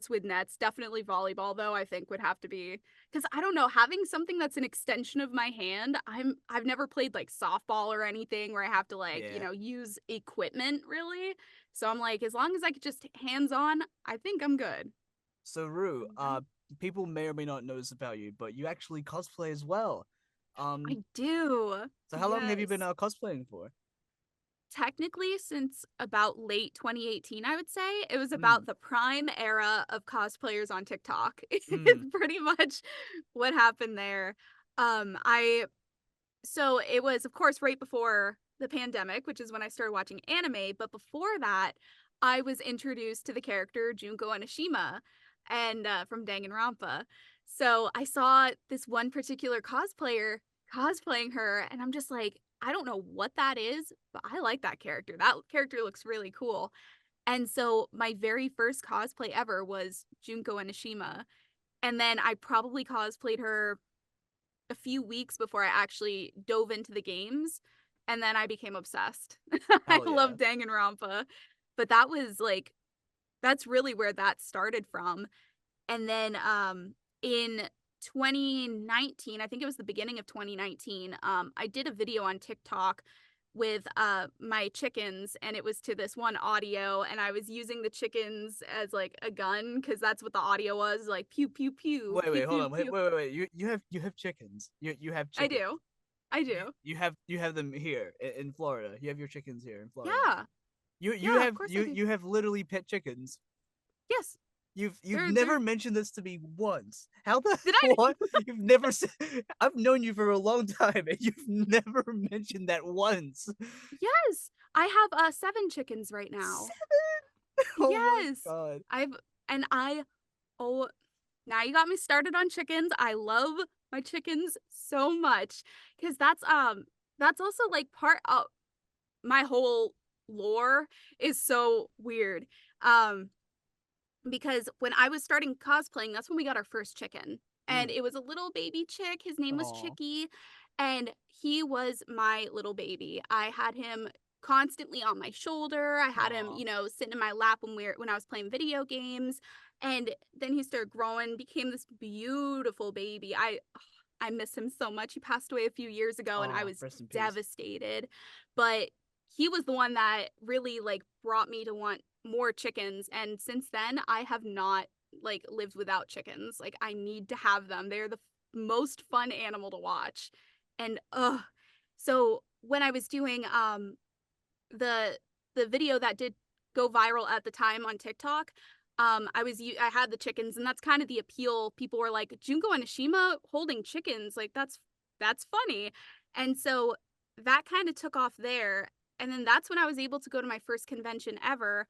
with nets, definitely volleyball though, I think would have to be because I don't know, having something that's an extension of my hand, I've never played like softball or anything where I have to like, Yeah. use equipment really. So I'm like, as long as I could just hands on, I think I'm good. So Rue, You know? people may or may not know this about you, but you actually cosplay as well. Um, I do. so how long have you been Yes. cosplaying for? Technically, since about late 2018, I would say it was Hmm. about the prime era of cosplayers on TikTok. Hmm. It's pretty much what happened there. I so it was of course right before the pandemic, which is when I started watching anime, but before that, I was introduced to the character Junko Onishima and from Danganronpa. So I saw this one particular cosplayer cosplaying her, and I'm just like, I don't know what that is, but I like that character. That character looks really cool. And so my very first cosplay ever was Junko Onishima. And then I probably cosplayed her a few weeks before I actually dove into the games, and then I became obsessed. I Hell love yeah. Danganronpa, but that was like that's really where that started from. And then in 2019, I think it was the beginning of 2019, I did a video on TikTok with my chickens and it was to this one audio and I was using the chickens as like a gun because that's what the audio was like pew pew pew pew Wait, hold pew on. pew. Wait. You have chickens. You have I chickens. do. I do. You have them here in Florida. You have your chickens here in Florida. Yeah. Yeah, of course I do. You have literally pet chickens. Yes. You've They're never mentioned this to me once. How the did I what? You've never said. I've known you for a long time, and you've never mentioned that once. Yes. I have 7 chickens right now. Oh my Yes. god. I've and I oh now you got me started on chickens. I love my chickens so much cuz that's also like part of my whole lore is so weird. Um because when I was starting cosplaying, that's when we got our first chicken. And Mm. it was a little baby chick. His name was Aw. Chicky. And he was my little baby. I had him constantly on my shoulder. I had him, Aw. sitting in my lap when I was playing video games. And then he started growing, became this beautiful baby. I miss him so much. He passed away a few years ago and I Aw. was Rest in peace. devastated. But he was the one that really like brought me to want more chickens and since then I have not like lived without chickens. Like I need to have them. They're the most fun animal to watch. And so when I was doing the video that did go viral at the time on TikTok. I had the chickens, and that's kind of the appeal. People were like, Junko Anishima holding chickens, like that's funny. And so that kind of took off there. And then that's when I was able to go to my first convention ever,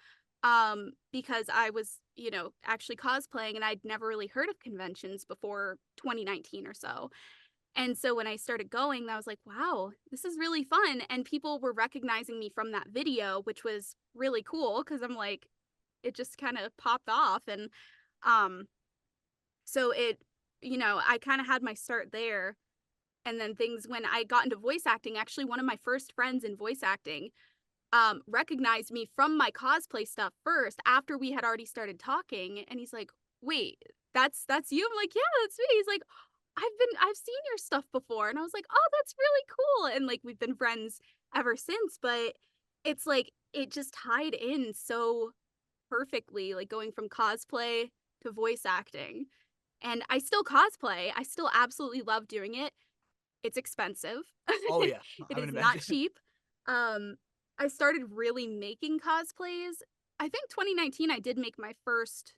because I was, actually cosplaying, and I'd never really heard of conventions before 2019 or so. And so when I started going, I was like, wow, this is really fun. And people were recognizing me from that video, which was really cool because I'm like, it just kind of popped off. And um, so I kind of had my start there. And then things, when I got into voice acting, actually, one of my first friends in voice acting recognized me from my cosplay stuff first after we had already started talking. And he's like, wait, that's you? I'm like, yeah, that's me. He's like, I've seen your stuff before. And I was like, oh, that's really cool. And like we've been friends ever since, but it's like it just tied in so perfectly, like going from cosplay to voice acting. And I still cosplay. I still absolutely love doing it. It's expensive. Oh yeah, It I would is not imagine. cheap. I started really making cosplays. I think 2019 I did make my first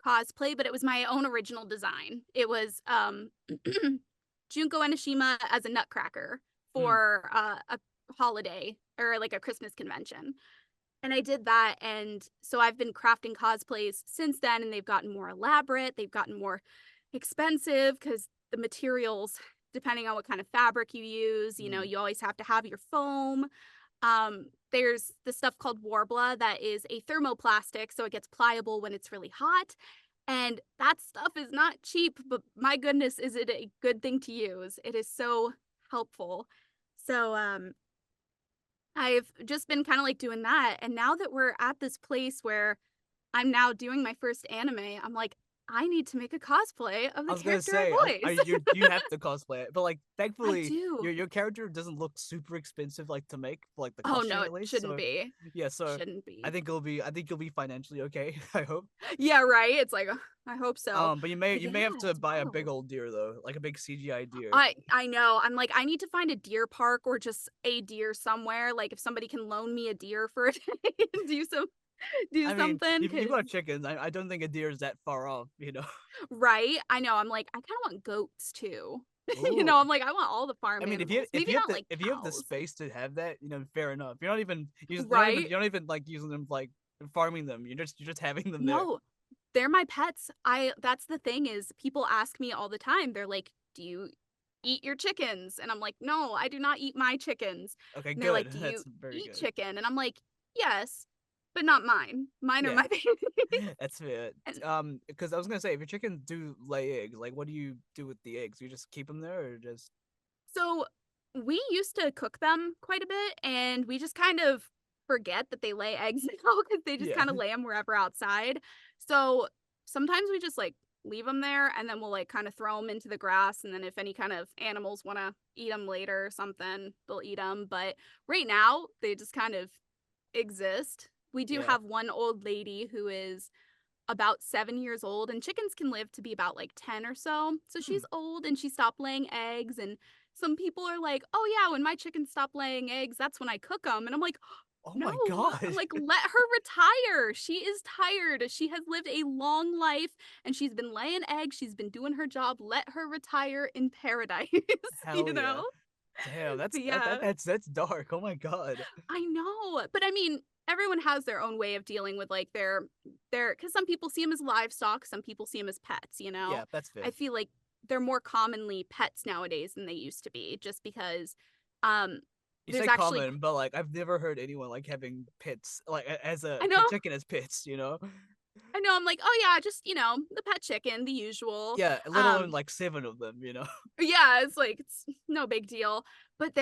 cosplay, but it was my own original design. It was Junko Enoshima as a nutcracker Mm. for a holiday or like a Christmas convention. And I did that, and so I've been crafting cosplays since then, and they've gotten more elaborate, they've gotten more expensive because the materials, depending on what kind of fabric you use, Mm. you always have to have your foam. There's the stuff called Warbla that is a thermoplastic, so it gets pliable when it's really hot. And that stuff is not cheap, but my goodness, is it a good thing to use? It is so helpful. So, I've just been kind of like doing that. And now that we're at this place where I'm now doing my first anime, I'm like, I need to make a cosplay of I the was gonna character I say, voice. you have to cosplay it, but like I thankfully do. your character doesn't look super expensive like to make for like the Oh no, costume it at least. shouldn't So be. yeah, so Shouldn't be. I think you'll be financially okay. I hope. Yeah, right. It's like I hope so. But But you yeah, may have to it's buy a big wild. old deer though, like a big CGI deer. I know. I'm like, I need to find a deer park or just a deer somewhere. Like if somebody can loan me a deer for a day and do I mean, something, you've because got chickens. I don't think a deer is that far off, you know. right? I know. I'm like, I kind of want goats too. Ooh. I'm like, I want all the farm I mean, animals. Maybe not like if you have the cows. space to have that, you know, fair enough. Right? you're not even like using them like farming them. You're just having them there. No, they're my pets. That's the thing is people ask me all the time. They're like, "Do you eat your chickens?" And I'm like, "No, I do not eat my chickens." Okay, And they're like, good. "Do you That's very eat good. chicken?" And I'm like, "Yes, but not mine. Mine are Yeah, my babies." that's fair. And Because I was gonna say, if your chickens do lay eggs, like, what do you do with the eggs? You just keep them there, or just so we used to cook them quite a bit, and we just kind of forget that they lay eggs now because they just yeah, kind of lay them wherever outside. So sometimes we just like leave them there, and then we'll like kind of throw them into the grass. And then if any kind of animals want to eat them later or something, they'll eat them. But right now, they just kind of exist. We do yeah. have one old lady who is about 7 years old, and chickens can live to be about like 10 or so. So Hmm. she's old and she stopped laying eggs. And some people are like, oh, yeah, when my chickens stop laying eggs, that's when I cook them. And I'm like, Oh no, my I'm god. like, let her retire. She is tired. She has lived a long life and she's been laying eggs. She's been doing her job. Let her retire in paradise, Hell yeah. Damn, But yeah, that's dark. Oh my god. I know. But I mean, everyone has their own way of dealing with like their because some people see them as livestock, some people see them as pets. Yeah, that's fair. I feel like they're more commonly pets nowadays than they used to be just because um You there's say actually common, but like I've never heard anyone like having pits like as a I know chicken as pits, you know? I'm like, oh yeah, just the pet chicken, the usual. Yeah, let alone Um like seven of them, you know? yeah, it's like it's no big deal. But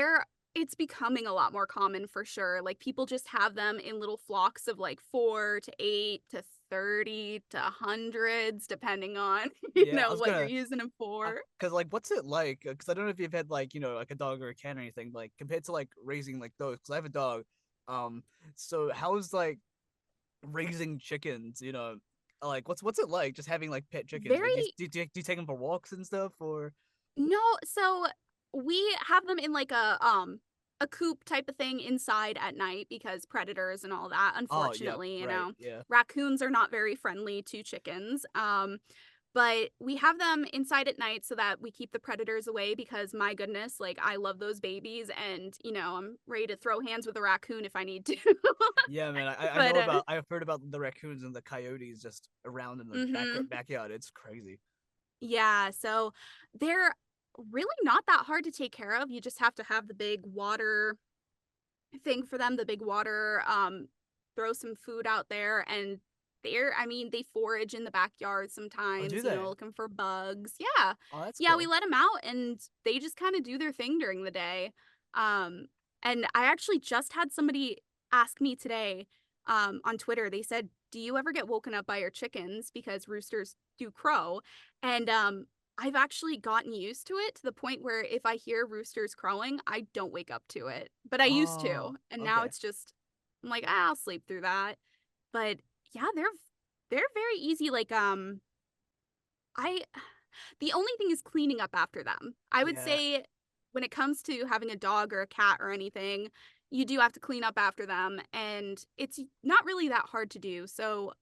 it's becoming a lot more common for sure. Like people just have them in little flocks of like 4 to 8 to 30 to hundreds, depending on Yeah, I was what you're gonna using them for. cause like what's it like? Cause I don't know if you've had like, you know, like a dog or a cat or anything, but like compared to like raising like those, cause I have a dog. Um, so how's like raising chickens, you know? Like what's it like just having like pet chickens? Like Very do you take them for walks and stuff or no, so we have them in like a a coop type of thing inside at night because predators and all that, Oh, yep, unfortunately, you right, know. yeah. Raccoons are not very friendly to chickens. But we have them inside at night so that we keep the predators away because my goodness, like I love those babies and you know, I'm ready to throw hands with a raccoon if I need to. Yeah, man, I But know about I've heard about the raccoons and the coyotes just around in the mhm. backyard. It's crazy. Yeah, so they're really not that hard to take care of. You just have to have the big water thing for them, the big water, throw some food out there and I mean, they forage in the backyard Oh, do sometimes, you know, they? looking for bugs. Yeah. Oh, that's Yeah, we cool. let them out and they just kind of do their thing during the day. Um, and I actually just had somebody ask me today, on Twitter. They said, "Do you ever get woken up by your chickens because roosters do crow?" And I've actually gotten used to it to the point where if I hear roosters crowing, I don't wake up to it. But I used Oh, to, and now okay. it's just I'm like, I'll sleep through that." But yeah, they're very easy. Like I the only thing is cleaning up after them. I would Yeah. say when it comes to having a dog or a cat or anything, you do have to clean up after them, and it's not really that hard to do. So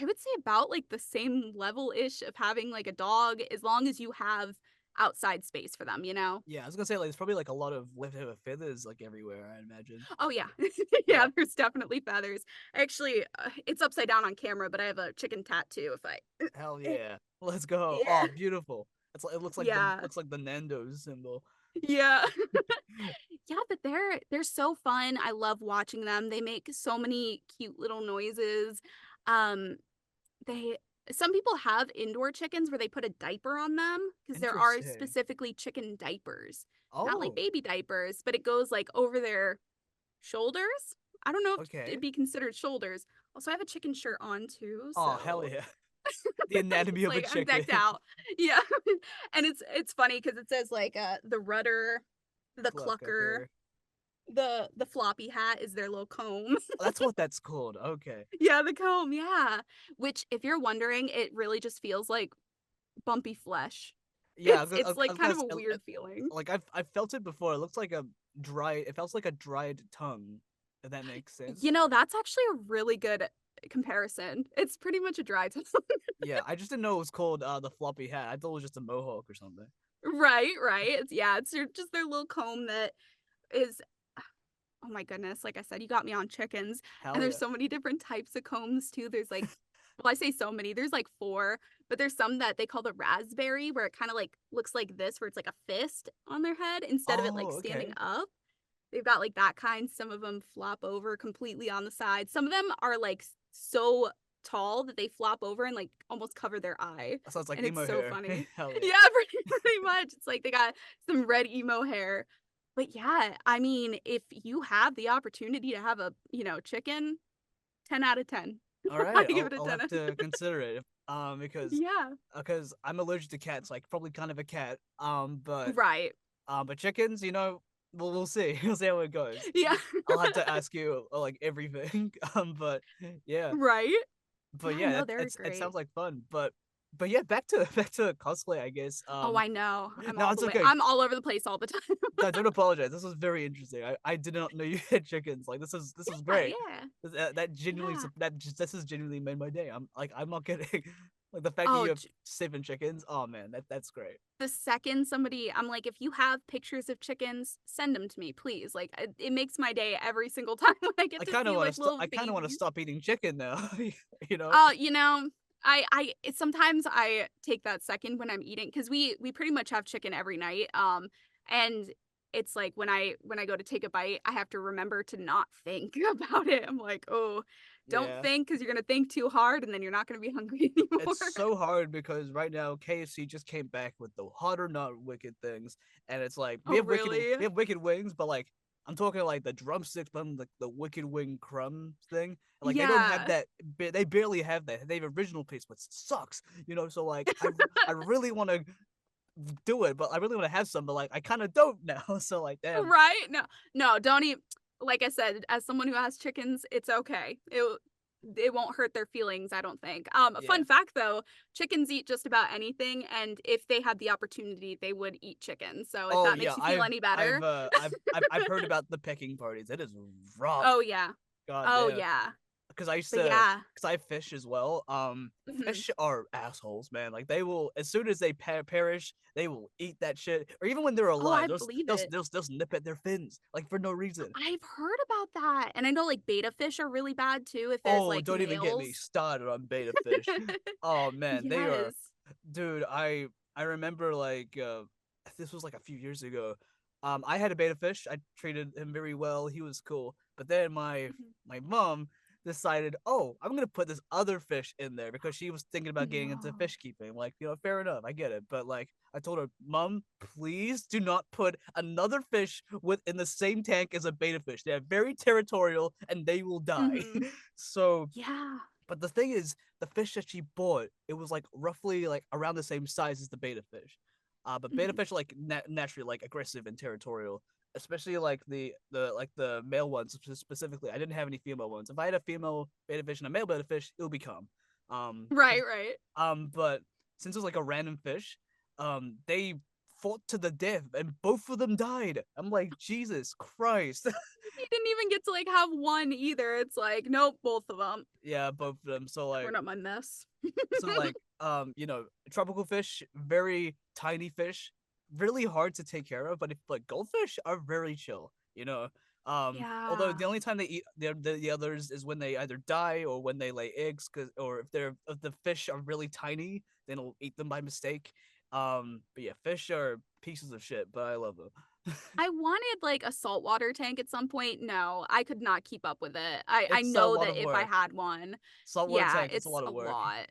I would say about like the same level ish of having like a dog as long as you have outside space for them, you know? Yeah, I was gonna say, like, there's probably, like, a lot of leftover feathers, like, everywhere, I imagine. Oh yeah. Yeah, Yeah. there's definitely feathers. Actually, it's upside down on camera, but I have a chicken tattoo if I Hell yeah. Let's go. Yeah. Oh, beautiful. It's like it Yeah. looks like the Nando's symbol. Yeah. Yeah, but they're so fun. I love watching them. They make so many cute little noises. Um, they some people have indoor chickens where they put a diaper on them because there are Interesting. specifically chicken diapers. Not like Oh, baby diapers, but it goes like over their shoulders. I don't know if okay. it'd be considered shoulders. Also, I have a chicken shirt on too, Oh, hell so yeah. The anatomy it's of a like I'm decked chicken. out. Yeah. And it's funny because it says like the rudder, the clucker, Clucker. the floppy hat is their little comb. Oh, that's what that's called. Okay. Yeah, the comb, yeah. Which if you're wondering, it really just feels like bumpy flesh. Yeah, It's I like was kind gonna of a say, weird feeling. like I've felt it before. It looks like a it felt like a dried tongue, if that makes sense. You know, that's actually a really good comparison. It's pretty much a dry tongue. Yeah, I just didn't know it was called the floppy hat. I thought it was just a mohawk or something. Right, right. It's just their little comb that is oh my goodness, like I said, you got me on chickens. And Hell there's yeah. so many different types of combs too. There's like well, I say so many. There's like 4, but there's some that they call the raspberry where it kind of like looks like this where it's like a fist on their head instead of it like Oh, standing okay. up. They've got like that kind. Some of them flop over completely on the side. Some of them are like so tall that they flop over and like almost cover their eye. That sounds like And it's emo so hair. funny. Hell yeah. Yeah, pretty much. It's like they got some red emo hair. But yeah, I mean, if you have the opportunity to have a, you know, chicken, 10 out of 10. All I right, give it a I'll 10. have to consider it. Yeah. Because I'm allergic to cats, like probably kind of a cat. Right. But chickens, you know, we'll see. We'll see how it goes. Yeah. I'll have to ask you like everything. But yeah, Right? but Yeah, yeah, no, they're it great. sounds like fun. But yeah, back to back to cosplay, I guess. Oh, I know. No, it's okay. I'm all over the place all the time. No, don't apologize. This was very interesting. I did not know you had chickens. Like this is Yeah, great. yeah. That genuinely Yeah. this has genuinely made my day. I'm not kidding. Like the fact that Oh, you have 7 chickens. Oh man, that's great. the second somebody I'm like, if you have pictures of chickens, send them to me, please. Like, it makes my day every single time when I get to see like little I kind of want to babies. stop eating chicken now. You know? Oh, you know, sometimes I take that second when I'm eating because we pretty much have chicken every night. And it's like when I go to take a bite, I have to remember to not think about it. I'm like, oh, don't Yeah. think because you're gonna think too hard and then you're not gonna be hungry anymore. It's so hard because right now KFC just came back with the hot or not wicked things, and it's like Oh, really? we have wicked wings, but like I'm talking like the drumsticks, but like the wicked wing crumb thing. Like they don't have Yeah. that. They barely have that. They have original taste, but it sucks. You know, so like I really want to do it, but I really want to have some, but like I kind of don't now. So like damn. Right? No, no, don't eat. Like I said, as someone who has chickens, it's okay. it won't hurt their feelings, I don't think. Yeah. Fun fact though, chickens eat just about anything, and if they had the opportunity, they would eat chicken. So if Oh that yeah, makes you feel any better. I've heard about the pecking parties. It is rough. Oh yeah. God Oh damn. yeah. Because I used But to, yeah. because I fish as well. Mhm. Fish are assholes, man. Like they will, as soon as they perish, they will eat that shit. Or even when they're Oh, alive, I believe it. they'll snip at their fins, like for no reason. I've heard about that. And I know like beta fish are really bad too if there's Oh, like don't even get me males. started on beta fish. Oh man, they are, Yes. dude. I remember like this was like a few years ago. I had a beta fish. I treated him very well. He was cool. But then Mhm. my mom decided, oh, I'm gonna put this other fish in there because she was thinking about getting into No. fish keeping. Like, fair enough, I get it. But like, I told her, Mom, please do not put another fish in the same tank as a beta fish. They are very territorial and they will die. Mhm. So Yeah. but the thing is, the fish that she bought, it was like roughly like around the same size as the beta fish. But beta Mhm. fish are like naturally like aggressive and territorial, especially like the male ones specifically. I didn't have any female ones. If I had a female beta fish and a male beta fish, it would become. Um, Right, right. but since it was like a random fish, they fought to the death and both of them died. I'm like, Jesus Christ. You didn't even get to like have one either. It's like, nope, both of them. Yeah, both of them. Covered up my mess. So like tropical fish, very tiny fish, really hard to take care of, but if like goldfish are very chill. Although Yeah. the only time they eat the others is when they either die or when they lay eggs, or if the fish are really tiny, then it'll eat them by mistake. But yeah, fish are pieces of shit, but I love them. I wanted like a saltwater tank at some point. No, I could not keep up with it. I It's a know lot that of if I work. had one, Saltwater yeah, tank, it's a it's lot a of work. lot.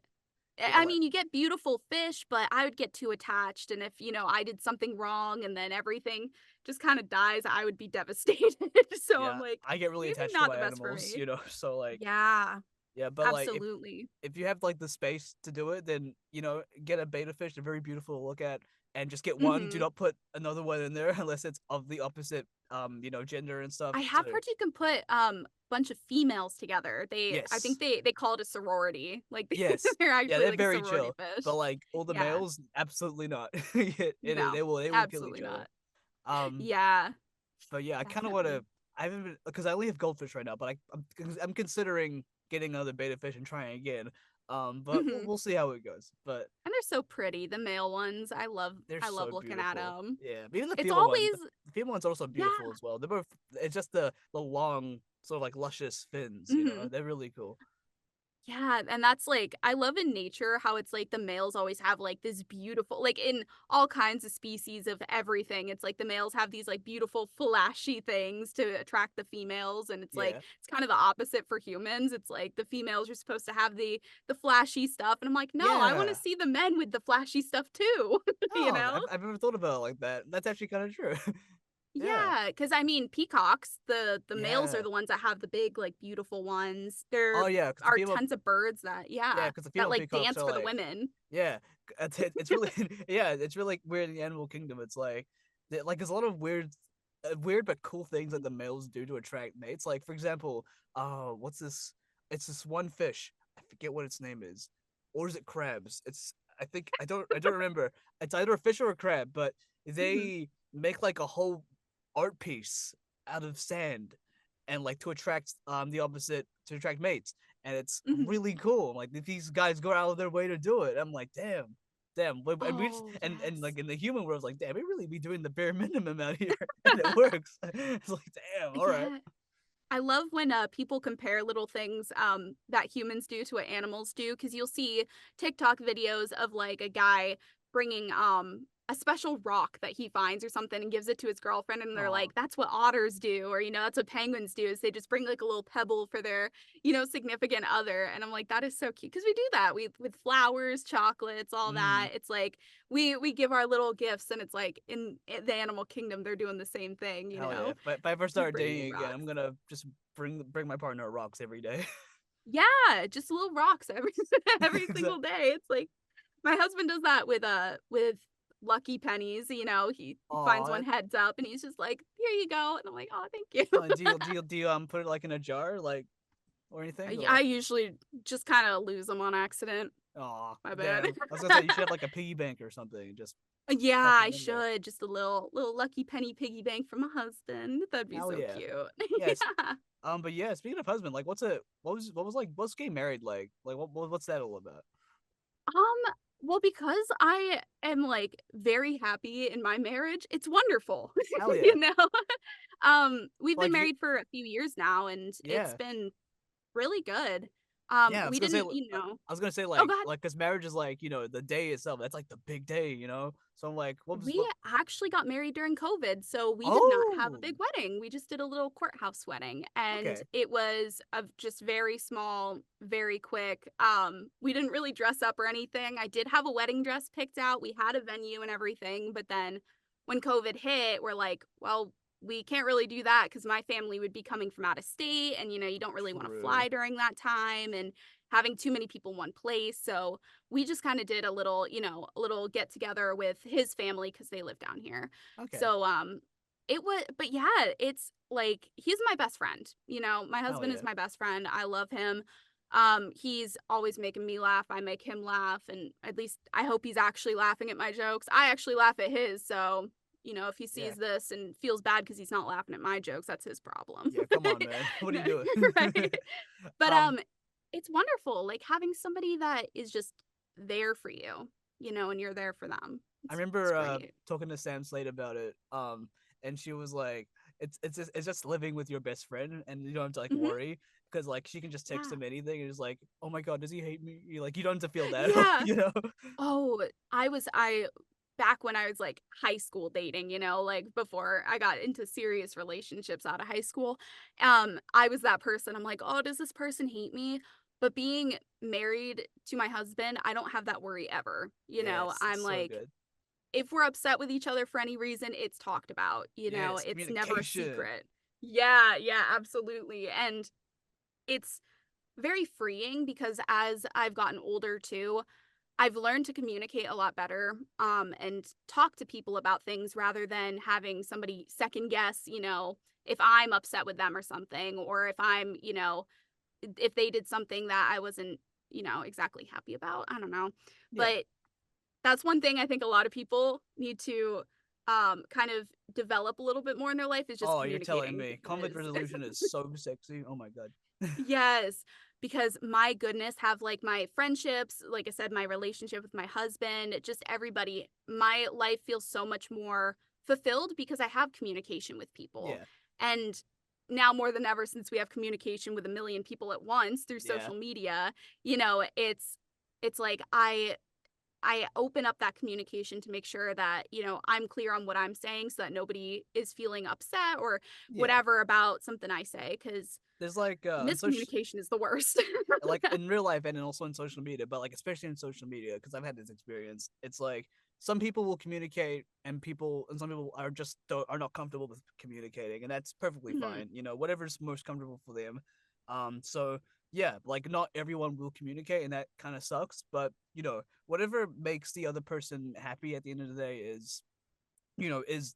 Yeah, I like mean, you get beautiful fish, but I would get too attached. And if, I did something wrong and then everything just kind of dies, I would be devastated. So I'm yeah, like, I get really maybe attached to not my the best for animals, me. so like Yeah, yeah, but like absolutely. if you have like the space to do it, then get a beta fish. They're very beautiful to look at, and just get one. Do Hmm. not put another one in there unless it's of the opposite gender and stuff. I have So heard you can put bunch of females together. I yes, think they call it a sorority. Like yes, they're yeah, actually they're like a very sorority chill. But fish. like all the Yeah. males, absolutely not. No, They will kill absolutely each other. not. Um, Yeah, but yeah, I kind of want to. definitely. I haven't been because I only have goldfish right now, but I'm considering getting another beta fish and trying again. But Hmm. we'll see how it goes. But And they're so pretty, the male ones. they're I love so looking at beautiful. them. Yeah, but even It's always the female ones are also beautiful yeah. as well. They're both. It's just the long, sort of like luscious fins. Mhm. They're really cool. Yeah, and that's like I love in nature how it's like the males always have like this beautiful like in all kinds of species of everything. It's like the males have these like beautiful flashy things to attract the females and it's like Yeah, it's kind of the opposite for humans. It's like the females are supposed to have the flashy stuff and I'm like, "No, I want to yeah. see the men with the flashy stuff too." you Oh, know? I've never thought about it like that. That's actually kind of true. Yeah, Yeah, because I mean, peacocks, the males are yeah. the ones that have the big, like, beautiful ones. There Oh yeah, are tons of birds that yeah, yeah, because the that, female like, peacocks dance are for the like, women. yeah, it's really yeah, it's really like weird in the animal kingdom. It's like there's a lot of weird but cool things that the males do to attract mates. Like for example, what's this? It's this one fish. I forget what its name is, or is it crabs? I don't remember. It's either a fish or a crab, but Mhm, they make like a whole art piece out of sand, and like to attract mates, and it's mhm. really cool. Like these guys go out of their way to do it. I'm like, damn. And Oh, and yes. like in the human world, it's like, damn, we really be doing the bare minimum out here, and it works. It's like, damn, all right. Yeah. I love when people compare little things that humans do to what animals do because you'll see TikTok videos of like a guy bringing a special rock that he finds or something and gives it to his girlfriend and they're Aw. like that's what otters do or that's what penguins do is they just bring like a little pebble for their significant other and I'm like that is so cute because we do that we with flowers chocolates all Mm, that it's like we give our little gifts and it's like in the animal kingdom they're doing the same thing hell yeah. If I ever just start bringing dating again, I'm rocks. gonna just bring my partner rocks every day. Yeah, just little rocks every every Exactly. single day. It's like my husband does that with lucky pennies, he finds Aw, one heads up and he's just like, "Here you go." And I'm like, "Oh, thank you." do you put it like in a jar? Like or anything? I Or usually just kind of lose them on accident. oh, My bad. damn. I was gonna say you should have like a piggy bank or something. Just Yeah, tuck I them in there. should. Just a little lucky penny piggy bank from my husband. That'd be Hell so yeah. cute. Yes. Yeah. But yeah, speaking of husband, like what was like what's getting married like? Like what's that all about? Well, because I am like very happy in my marriage, it's wonderful. Hell yeah. You know? We've been Like married for a few years now and it's yeah. been really good. Yeah, I was We gonna say didn't, you know. I was gonna say Oh, God. like cuz marriage is like, the day itself. That's like the big day, So I'm like, We actually got married during COVID, so we did not have a Oh, big wedding. We just did a little courthouse wedding, and okay. it was a just very small, very quick. We didn't really dress up or anything. I did have a wedding dress picked out. We had a venue and everything, but then when COVID hit, we're like, well, we can't really do that because my family would be coming from out of state, and you don't really want to True. fly during that time, and having too many people in one place. So we just kind of did a little get together with his family because they live down here. Okay. So it was, but yeah, it's like he's my best friend. My Hell husband is yeah. my best friend. I love him. He's always making me laugh. I make him laugh, and at least I hope he's actually laughing at my jokes. I actually laugh at his, so if he Yeah. sees this and feels bad because he's not laughing at my jokes, that's his problem. Yeah, come on, man. What are No, you doing? right? But um it's wonderful, like having somebody that is just there for you, and you're there for them. I It's remember great. talking to Sam Slade about it. And she was like, it's just living with your best friend, and you don't have to like Hmm. worry because like she can just text Yeah. him anything, and it's like, oh my god, does he hate me? You don't have to feel that at all, Yeah. Oh, I back when I was like high school dating, like before I got into serious relationships out of high school. I was that person. I'm like, "Oh, does this person hate me?" But being married to my husband, I don't have that worry ever. Yes, it's I'm so like, good. if we're upset with each other for any reason, it's talked about, Yes, it's never a communication. secret. Yeah, yeah, absolutely. And it's very freeing because as I've gotten older too, I've learned to communicate a lot better, and talk to people about things rather than having somebody second guess, if I'm upset with them or something, or if they did something that I wasn't, exactly happy about. I don't know. Yeah. But that's one thing I think a lot of people need to kind of develop a little bit more in their life is just Oh, you're telling communicating me conflict because resolution is so sexy. Oh my god. yes, because my goodness, have like my friendships, like I said, my relationship with my husband, just everybody, my life feels so much more fulfilled because I have communication with people. Yeah. And now more than ever, since we have communication with a million people at once through Yeah. social media, it's like I open up that communication to make sure that, I'm clear on what I'm saying so that nobody is feeling upset or Yeah. whatever about something I say because There's like on social miscommunication is the worst. like in real life and also in social media, but like especially in social media because I've had this experience. It's like some people will communicate and some people are not comfortable with communicating, and that's perfectly Mhm. fine. Whatever's most comfortable for them. So yeah, like not everyone will communicate, and that kind of sucks. But whatever makes the other person happy at the end of the day is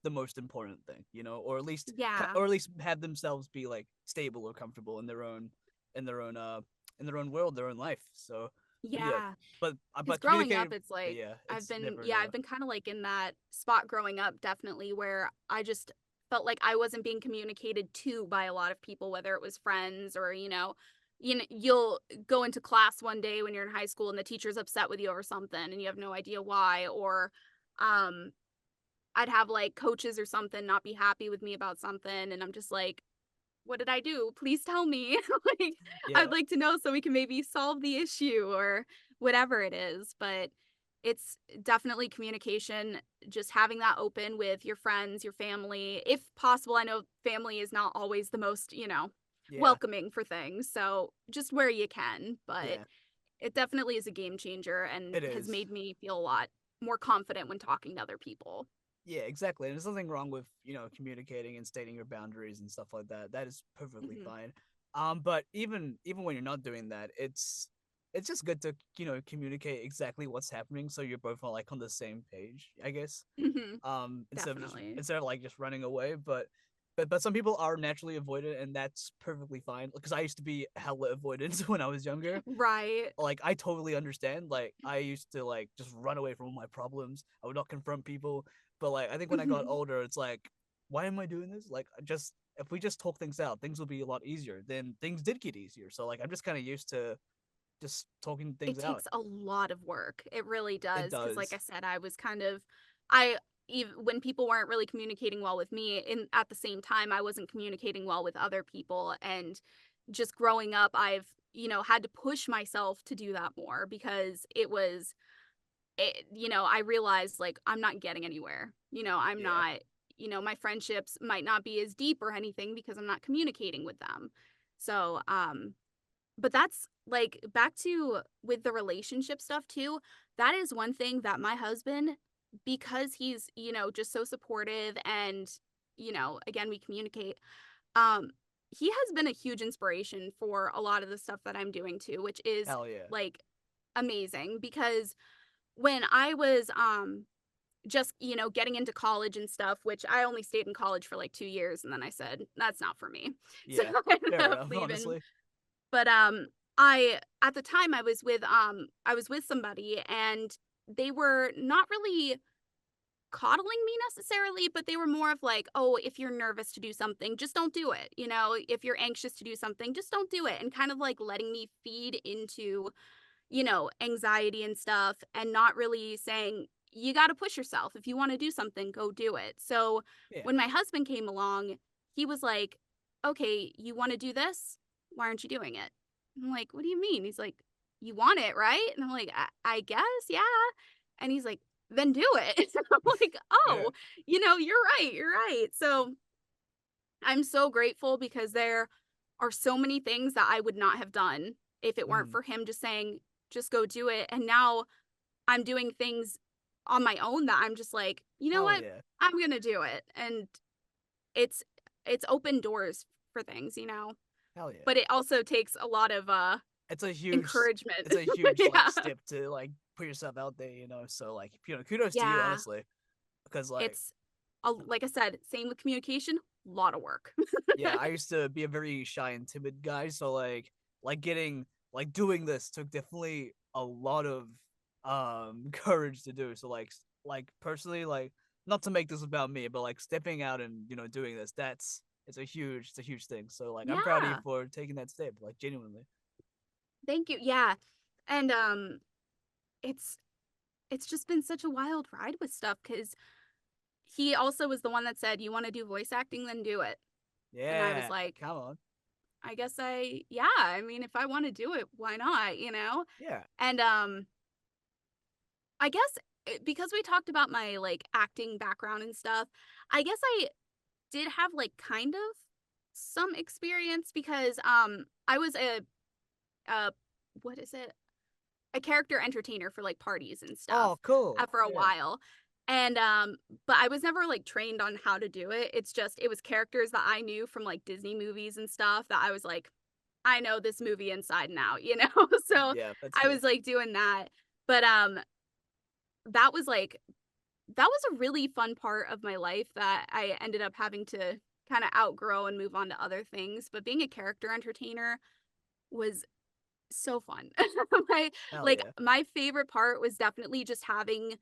the most important thing, Yeah. or at least have themselves be like stable or comfortable in their own in their own world, their own life. So yeah, Yeah. Because but growing up, communicating, it's but like yeah, I've it's been, never yeah, I've enough. been kind of like in that spot growing up, definitely, where I just felt like I wasn't being communicated to by a lot of people, whether it was friends or, you'll go into class one day when you're in high school and the teacher's upset with you over something and you have no idea why. Or, um, I'd have like coaches or something not be happy with me about something. And I'm just like, what did I do? Please tell me. Like, Yeah, I'd like to know so we can maybe solve the issue or whatever it is. But it's definitely communication, just having that open with your friends, your family. If possible, I know family is not always the most, yeah, welcoming for things. So just where you can. But yeah. it definitely is a game changer and It has is. made me feel a lot more confident when talking to other people. Yeah, exactly. And there's nothing wrong with communicating and stating your boundaries and stuff like that. That is perfectly Hmm. fine. But even when you're not doing that, it's just good to communicate exactly what's happening so you're both on the same page, I guess. Hmm. Instead of Definitely. like just running away. But but some people are naturally avoidant, and that's perfectly fine. Because I used to be hella avoidant when I was younger. Right. Like I totally understand. Like I used to like just run away from all my problems. I would not confront people. But like I think when I got older, it's like, why am I doing this? Like just if we just talk things out, things will be a lot easier. Then things did get easier. So like I'm just kind of used to just talking It things out. takes a lot of work. It really It does. Because, like does. I said, I was kind of, I, even when people weren't really communicating well with me, in at the same time, I wasn't communicating well with other people. And just growing up, I've, had to push myself to do that more because I realized like I'm not getting anywhere. I'm Yeah. not, my friendships might not be as deep or anything because I'm not communicating with them. So, but that's like back to with the relationship stuff too. That is one thing that my husband, because he's, just so supportive and, again, we communicate. Um, he has been a huge inspiration for a lot of the stuff that I'm doing too, which is Hell yeah. like amazing because when I was just, getting into college and stuff, which I only stayed in college for like 2 years and then I said, that's not for me. So Yeah. I ended Fair up enough. leaving. Honestly. But I at the time I was with somebody and they were not really coddling me necessarily, but they were more of like, "Oh, if you're nervous to do something, just don't do it." If you're anxious to do something, just don't do it. And kind of like letting me feed into, anxiety and stuff and not really saying, "You got to push yourself. If you want to do something, go do it." So, Yeah. when my husband came along, he was like, "Okay, you want to do this? Why aren't you doing it?" I'm like, "What do you mean?" He's like, "You want it, right?" And I'm like, I guess, yeah." And he's like, "Then do it." I'm like, Yeah. "Oh, you're right. You're right." So I'm so grateful because there are so many things that I would not have done if it weren't Hmm. for him just saying, "Just go do it." And now I'm doing things on my own that I'm just like, "You know Hell what? yeah. I'm gonna do it." And it's it's opened doors for things, Hell yeah. but it also takes a lot of It's a huge encouragement. it's a huge like Yeah. step to like put yourself out there, so like kudos to you, Yeah. honestly, because like It's like I said, same with communication, a lot of work. yeah, I used to be a very shy and timid guy, so getting doing this took definitely a lot of courage to do. So personally, not to make this about me, but like stepping out and doing this, it's a huge thing. So like I'm proud of you Yeah. for taking that step, like genuinely. Thank you. Yeah. And it's it's just been such a wild ride with stuff cuz he also was the one that said, "You want to do voice acting, then do it." And I was Yeah, like, come on. "I guess yeah, I mean, if I want to do it, why not?" Yeah. And I guess because we talked about my like acting background and stuff, I guess I did have like kind of some experience because I was a what is it? A character entertainer for like parties and stuff Oh, cool. for a Yeah. while. And but I was never like trained on how to do it. It was characters that I knew from like Disney movies and stuff that I was like, I know this movie inside and out? So Yeah, that's I fair. was like doing that. But that was like that was a really fun part of my life that I ended up having to kind of outgrow and move on to other things. But being a character entertainer was so fun. my Hell like yeah. my favorite part was definitely just having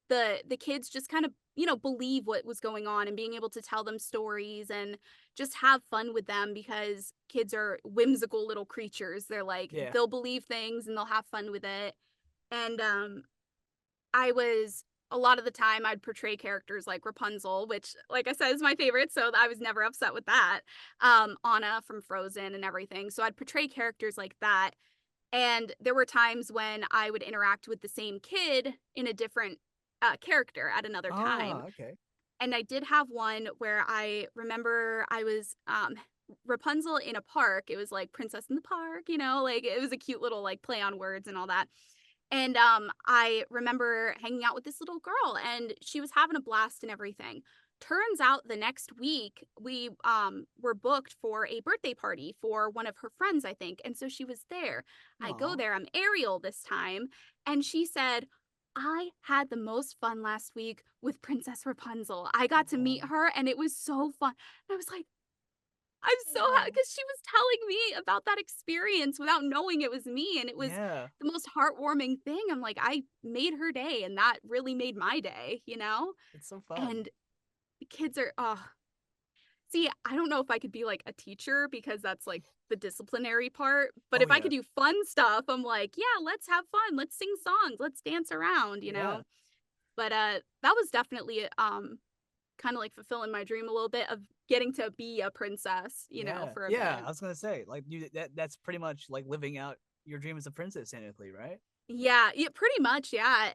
the kids just kind of believe what was going on and being able to tell them stories and just have fun with them because kids are whimsical little creatures. They're like Yeah. they'll believe things and they'll have fun with it. And I was a lot of the time I'd portray characters like Rapunzel, which like I said is my favorite, so I was never upset with that. Anna from Frozen and everything. So I'd portray characters like that. And there were times when I would interact with the same kid in a different character at another time. Ah, okay. And I did have one where I remember I was Rapunzel in a park. It was like Princess in the Park, like it was a cute little like play on words and all that. And I remember hanging out with this little girl and she was having a blast and everything. Turns out the next week we were booked for a birthday party for one of her friends, I think. And so she was there. I go Aw. there, I'm Ariel this time, and she said, I had the most fun last week with Princess Rapunzel. I got to meet Oh, her and it was so fun. And I was like, I'm so happy oh, because she was telling me about that experience without knowing it was me. And it was yeah, the most heartwarming thing. I'm like, I made her day and that really made my day, you know? it's so fun. And the kids are, oh, see, I don't know if I could be like a teacher because that's like the disciplinary part. But Oh if I yeah, could do fun stuff, I'm like, yeah, let's have fun. Let's sing songs. Let's dance around, you yeah, know? But that was definitely kind of like fulfilling my dream a little bit of getting to be a princess, you know, yeah, for a yeah. bit. I was gonna say like that's pretty much like living out your dream as a princess, technically, right? Yeah, yeah, pretty much, yeah.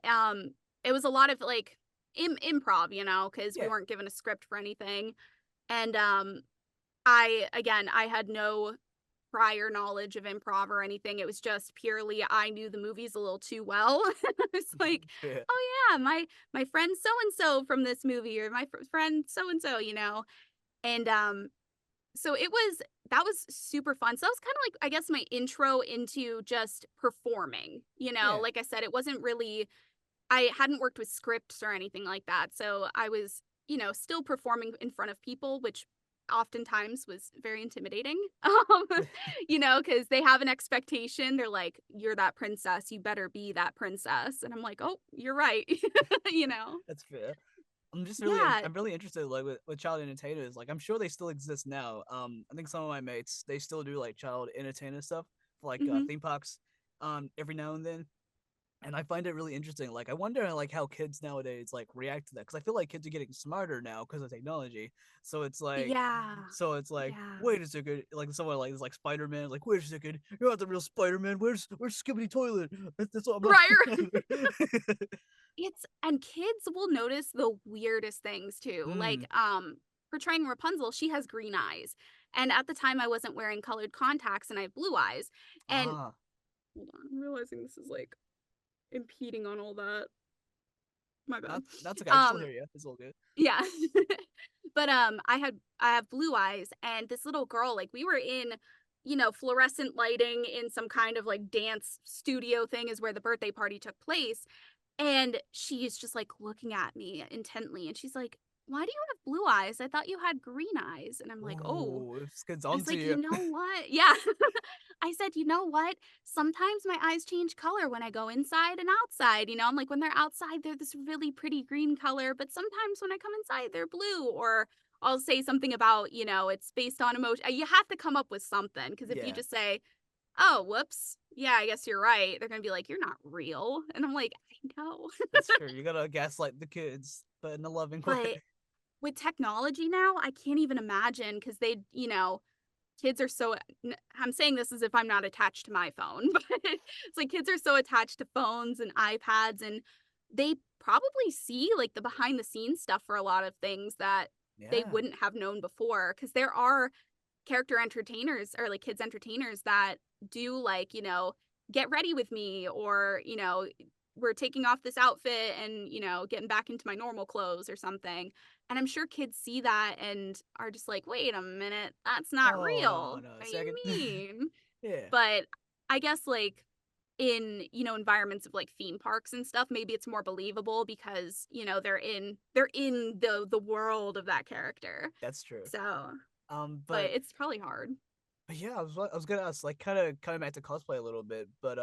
It was a lot of like improv, you know, because we Yeah, weren't given a script for anything. And I had no prior knowledge of improv or anything. It was just purely I knew the movies a little too well. I was like, yeah, oh yeah, my friend so and so from this movie or my friend so and so, you know. And so that was super fun. So that was kind of like I guess my intro into just performing, you know. yeah. Like I said, it wasn't really I hadn't worked with scripts or anything like that. So I was, you know, still performing in front of people, which oftentimes was very intimidating. You know, because they have an expectation. They're like, you're that princess, you better be that princess. And I'm like, oh, you're right. You know? That's fair. Yeah. I'm really interested like with child entertainers. Like I'm sure they still exist now. I think some of my mates they still do like child entertainer stuff for like Hmm. theme parks every now and then. And I find it really interesting. Like I wonder like how kids nowadays like react to that because I feel like kids are getting smarter now because of technology. So it's like Yeah. Yeah. wait a second, like someone like is like Spider Man, like wait a second, you're not the real Spider Man. Where's Skibbity Toilet? That's what I'm Right. Right. not. It's and kids will notice the weirdest things too. Like, mm. portraying Rapunzel, she has green eyes. And at the time I wasn't wearing colored contacts and I have blue eyes. And Ah, hold on, I'm realizing this is like impeding on all that. My bad. not that's okay. I can still Um, hear you. It's all good. yeah. But I have blue eyes and this little girl, like we were in, you know, fluorescent lighting in some kind of like dance studio thing is where the birthday party took place. And she's just like looking at me intently and she's like, "Why do you have blue eyes? I thought you had green eyes." And I'm like, "Oh." Ooh, this kid's I was onto like, you. "You know what?" Yeah. I said, "You know what? Sometimes my eyes change color when I go inside and outside." You know, I'm like, when they're outside, they're this really pretty green color, but sometimes when I come inside, they're blue. Or I'll say something about, you know, it's based on emotion. You have to come up with something because if you Yeah, just say, "Oh, whoops. Yeah, I guess you're right." They're going to be like, "You're not real." And I'm like, "I know." that's true. You gotta gaslight the kids, but in a loving But way. with technology now, I can't even imagine because they, you know, kids are so. I'm saying this as if I'm not attached to my phone, but it's like kids are so attached to phones and iPads, and they probably see like the behind the scenes stuff for a lot of things that they Yeah, wouldn't have known before. Because there are character entertainers or like kids entertainers that do like, you know, get ready with me or, you know, we're taking off this outfit and, you know, getting back into my normal clothes or something. And I'm sure kids see that and are just like, wait a minute, that's not hold real. on a What do you second. mean? Yeah, But I guess like in, you know, environments of like theme parks and stuff, maybe it's more believable because, you know, they're in the world of that character. that's true. So, Um, but but it's probably hard. but yeah, I was gonna ask like kind of coming back to cosplay a little bit, but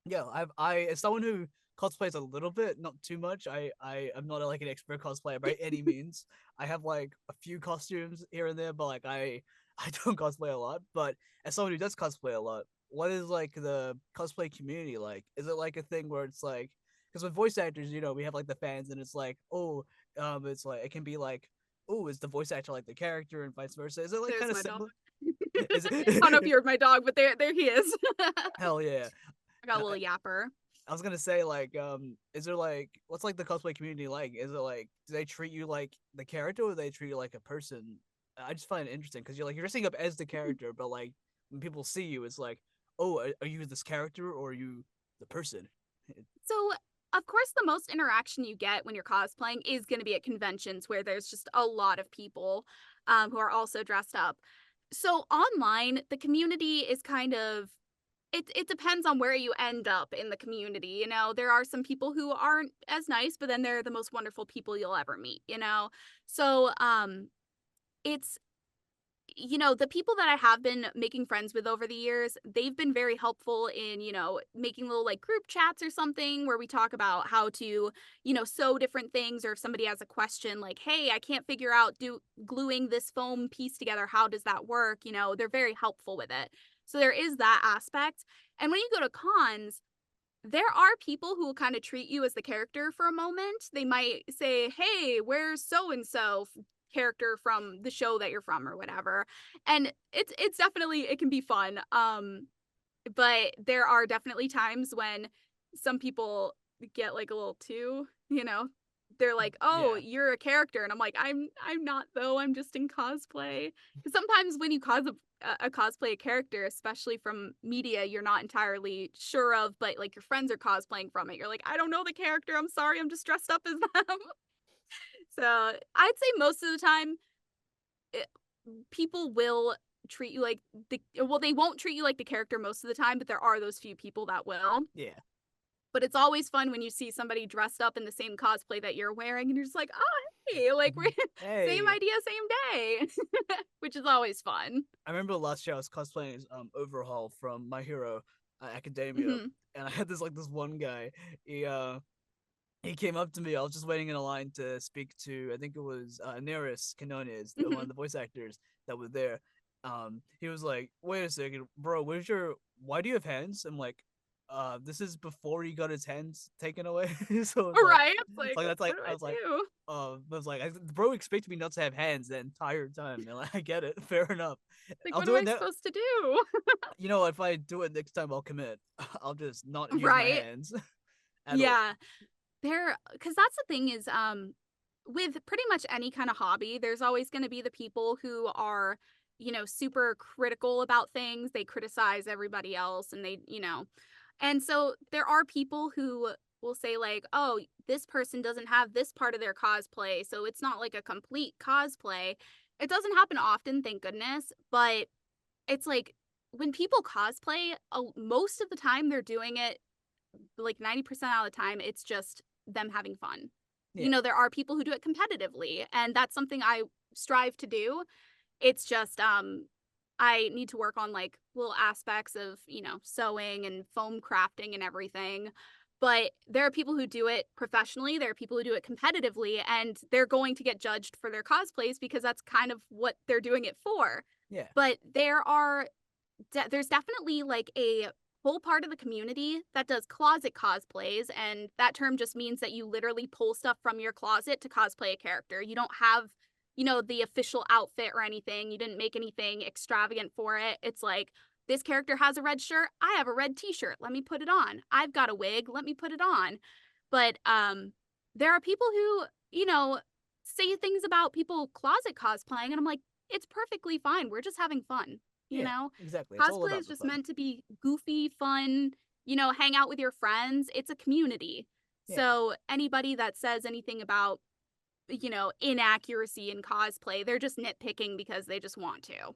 yeah, I as someone who cosplays a little bit, not too much. I am not like an expert cosplayer by any means. I have like a few costumes here and there, but like I don't cosplay a lot. But as someone who does cosplay a lot, what is like the cosplay community like? Is it like a thing where it's like because with voice actors, you know, we have like the fans, and it's like it's like it can be like oh, is the voice actor like the character and vice versa? Is it like There's kind of my dog. similar? Is I don't know if it? you heard my dog, but there he is. Hell yeah. I got a little yapper. I was gonna say like is there like what's like the cosplay community like? Is it like do they treat you like the character or do they treat you like a person? I just find it interesting because you're dressing up as the character, but like when people see you, it's like, oh, are you this character or are you the person? So, of course, the most interaction you get when you're cosplaying is going to be at conventions where there's just a lot of people who are also dressed up. So, online, the community is kind of it depends on where you end up in the community, you know? There are some people who aren't as nice, but then they're the most wonderful people you'll ever meet, you know? So, it's you know, the people that I have been making friends with over the years, they've been very helpful in, you know, making little like group chats or something where we talk about how to, you know, sew different things, or if somebody has a question like, "Hey, I can't figure out do gluing this foam piece together. How does that work?" You know, they're very helpful with it. So there is that aspect. And when you go to cons, there are people who will kind of treat you as the character for a moment. They might say, "Hey, where's so and so character from the show that you're from or whatever." And it's definitely it can be fun. But there are definitely times when some people get like a little too, you know, they're like, "Oh, Yeah. you're a character." And I'm like, I'm not though. I'm just in cosplay." Cuz sometimes when you a cosplay character, especially from media you're not entirely sure of, but like your friends are cosplaying from it. You're like, "I don't know the character. I'm sorry. I'm just dressed up as them." So, I'd say most of the time it, people will treat you like they won't treat you like the character most of the time, but there are those few people that will. Yeah. But it's always fun when you see somebody dressed up in the same cosplay that you're wearing, and you're just like, "Oh, hey, like we're same Hey. idea, same day," which is always fun. I remember last year I was cosplaying as Overhaul from My Hero Academia, Hmm. and I had this one guy. He uh he came up to me. I was just waiting in a line to speak to. I think it was Neris Canonius, one Hmm. of the voice actors that was there. He was like, "Wait a second, bro. Why do you have hands?" I'm like, this is before he got his hands taken away." So it's like, Right? It's like, that's like what do I I was like, do? bro expected me not to have hands the entire time. And like, I get it, fair enough. Like, I'll what do am it I now. supposed to do? You know, if I do it next time, I'll commit. I'll just not use my Right? hands at all. Yeah. Because that's the thing is, with pretty much any kind of hobby, there's always going to be the people who are, you know, super critical about things. They criticize everybody else, and they, you know, and so there are people who will say like, "Oh, this person doesn't have this part of their cosplay, so it's not like a complete cosplay." It doesn't happen often, thank goodness, but it's like when people cosplay, most of the time they're doing it like 90% of the time, it's just them having fun. You Yeah, know, there are people who do it competitively, and that's something I strive to do. It's just, I need to work on like little aspects of, you know, sewing and foam crafting and everything. But there are people who do it professionally, there are people who do it competitively, and they're going to get judged for their cosplays because that's kind of what they're doing it for. yeah, But there's definitely like a whole part of the community that does closet cosplays, and that term just means that you literally pull stuff from your closet to cosplay a character. You don't have, you know, the official outfit or anything. You didn't make anything extravagant for it. It's like this character has a red shirt, I have a red t-shirt, let me put it on. I've got a wig, let me put it on. But there are people who, you know, say things about people closet cosplaying, and I'm like, it's perfectly fine. We're just having fun, you yeah. know? Exactly. It's all Cosplay about is the just fun. meant to be goofy, fun, you know, hang out with your friends. It's a community. Yeah, So anybody that says anything about, you know, inaccuracy in cosplay, they're just nitpicking because they just want to.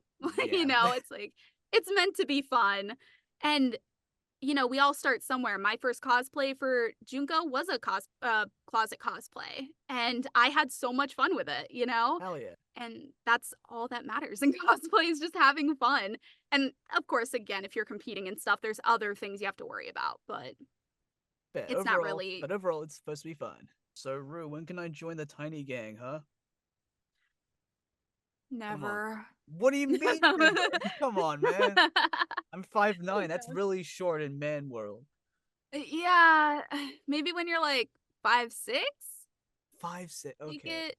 You yeah, know, it's like it's meant to be fun. And you know, we all start somewhere. My first cosplay for Junko was a closet cosplay, and I had so much fun with it, you know? hell yeah. And that's all that matters in cosplay is just having fun. And of course, again, if you're competing and stuff, there's other things you have to worry about, but it's not really But overall, it's supposed to be fun. So, Rue, when can I join the tiny gang, huh? Come on. never. What do you mean never? Come on, man. I'm 5'9". That's Yeah. really short in man world. Yeah, maybe when you're like 5'6", 5'6". take Okay. it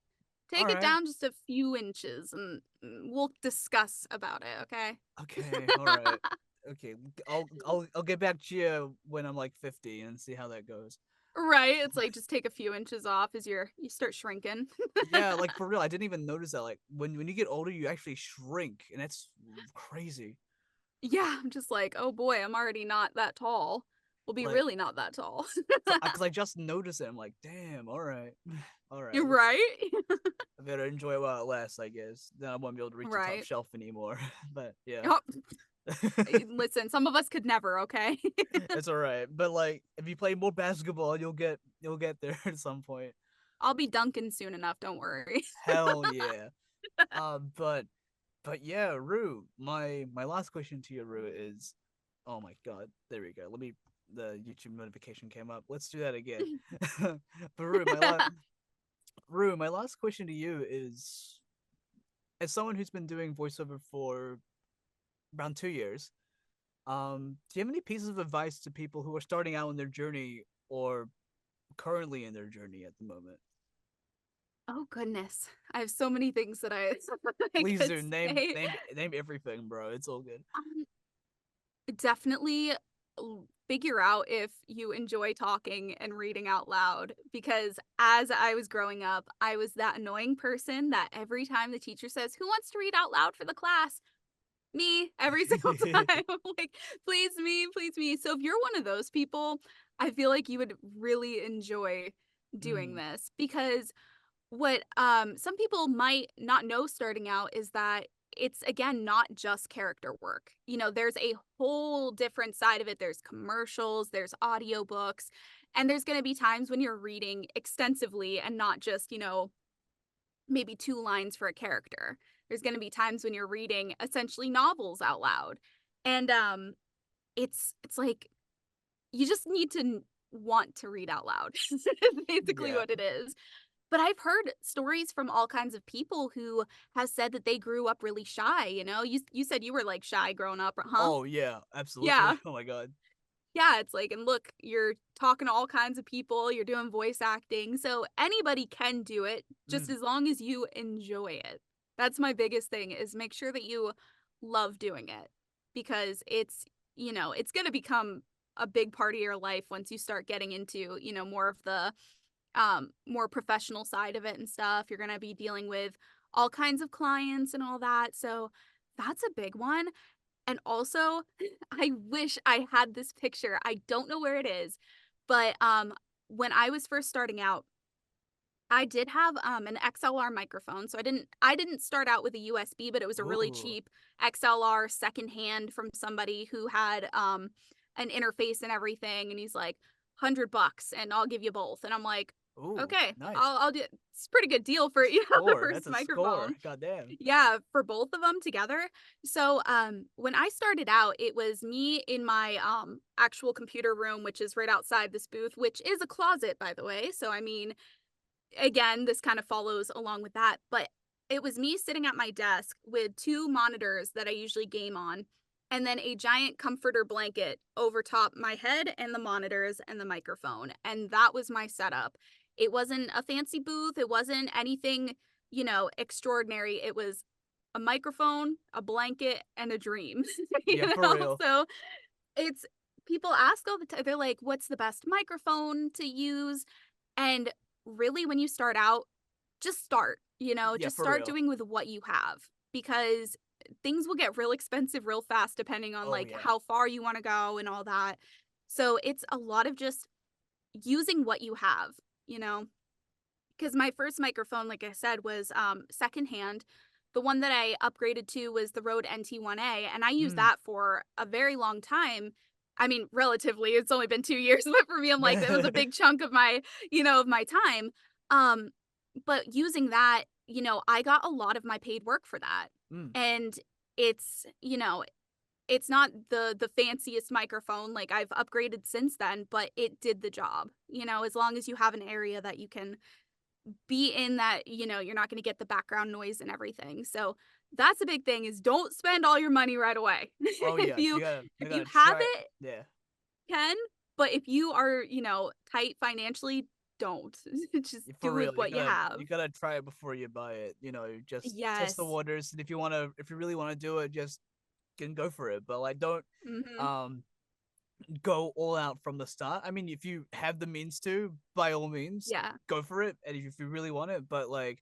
All take it right. down just a few inches, and we'll discuss about it, okay? Okay. All right. Okay. I'll get back to you when I'm like 50 and see how that goes. Right? It's like just take a few inches off as you start shrinking. Yeah, like for real, I didn't even notice that. Like when you get older, you actually shrink, and that's crazy. Yeah, I'm just like, "Oh boy, I'm already not that tall. We'll be Like, really not that tall." cause I just noticed it. I'm like, damn. All right, all right. You're Let's. right? I better enjoy it while it lasts. I guess then I won't be able to reach the top Right. shelf anymore. But yeah, Yup. Listen, some of us could never, okay? It's all right. But like, if you play more basketball, you'll get there at some point. I'll be dunking soon enough, don't worry. Hell yeah. But yeah, Rue. My last question to you, Rue, is, oh my god, there we go. Let me. The YouTube notification came up. Let's do that again. But Rue, my last question to you is, as someone who's been doing voiceover for around 2 years, do you have any pieces of advice to people who are starting out in their journey or currently in their journey at the moment? Oh goodness. I have so many things that I Please could do name say. name name everything, bro. It's all good. Um, Definitely figure out if you enjoy talking and reading out loud, because as I was growing up, I was that annoying person that every time the teacher says, "Who wants to read out loud for the class?" Me, every single time. I'm like, "Please me, please me." So if you're one of those people, I feel like you would really enjoy doing Mm, this, because what some people might not know starting out is that it's, again, not just character work. There's a whole different side of it. There's commercials, there's audiobooks, and there's going to be times when you're reading extensively and not just, maybe two lines for a character. There's going to be times when you're reading essentially novels out loud. And it's like you just need to want to read out loud. Basically yeah. what it is. But I've heard stories from all kinds of people who has said that they grew up really shy. You said you were like shy growing up, huh? Oh yeah, absolutely. Yeah. Oh my god. Yeah, it's like, and look, you're talking to all kinds of people, you're doing voice acting. So anybody can do it just Mm, as long as you enjoy it. That's my biggest thing, is make sure that you love doing it, because it's going to become a big part of your life once you start getting into, more of the more professional side of it and stuff. You're going to be dealing with all kinds of clients and all that. So that's a big one. And also, I wish I had this picture. I don't know where it is, but when I was first starting out, I did have an XLR microphone. So I didn't start out with a USB, but it was a really ooh, cheap XLR secondhand from somebody who had an interface and everything, and he's like, $100 and I'll give you both. And I'm like, ooh, okay, nice. I'll do it. It's a pretty good deal for the Score. That's first a score. microphone. God damn. Yeah, for both of them together. So, when I started out, it was me in my actual computer room, which is right outside this booth, which is a closet, by the way. So, I mean, again, this kind of follows along with that. But it was me sitting at my desk with two monitors that I usually game on, and then a giant comforter blanket over top my head and the monitors and the microphone. And that was my setup. It wasn't a fancy booth, it wasn't anything, extraordinary. It was a microphone, a blanket, and a dream. you Yeah, for know? real. So it's people ask all the time, they're like, what's the best microphone to use? And really, when you start out, just start, Yeah, just for start real. doing with what you have, because things will get real expensive real fast depending on Oh like yeah. how far you want to go and all that. So it's a lot of just using what you have, you know, because my first microphone, like I said, was secondhand. The one that I upgraded to was the Rode NT1A, and I used Mm. that for a very long time. I mean, relatively, it's only been 2 years, but for me, I'm like, that was a big chunk of my time. Um, but using that, I got a lot of my paid work for that. Mm. And it's, it's not the fanciest microphone. Like, I've upgraded since then, but it did the job. As long as you have an area that you can be in, that you're not going to get the background noise and everything. So that's a big thing, is don't spend all your money right away. Oh if yeah. you You if you gotta have try. it, Yeah. can, but if you are, tight financially, don't. Just For do with real. You what you gotta have. you gotta try it before you buy it. Just test the Yes. waters. And if you really wanna do it, just can go for it. But like, don't Mhm. um go all out from the start. I mean, if you have the means to, by all means, Yeah. go for it. And if you really want it, but like,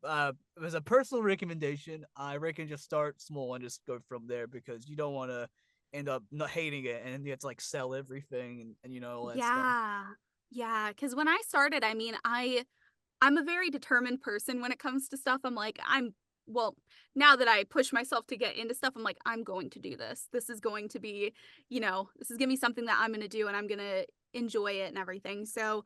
as a personal recommendation, I reckon just start small and just go from there, because you don't want to end up not hating it and you have to like sell everything, and all that stuff. Yeah. Yeah, cuz when I started, I mean, I'm a very determined person when it comes to stuff. I'm like, I'm well, now that I push myself to get into stuff, I'm like, I'm going to do this. This is going to be, this is going to be something that I'm going to do and I'm going to enjoy it and everything. So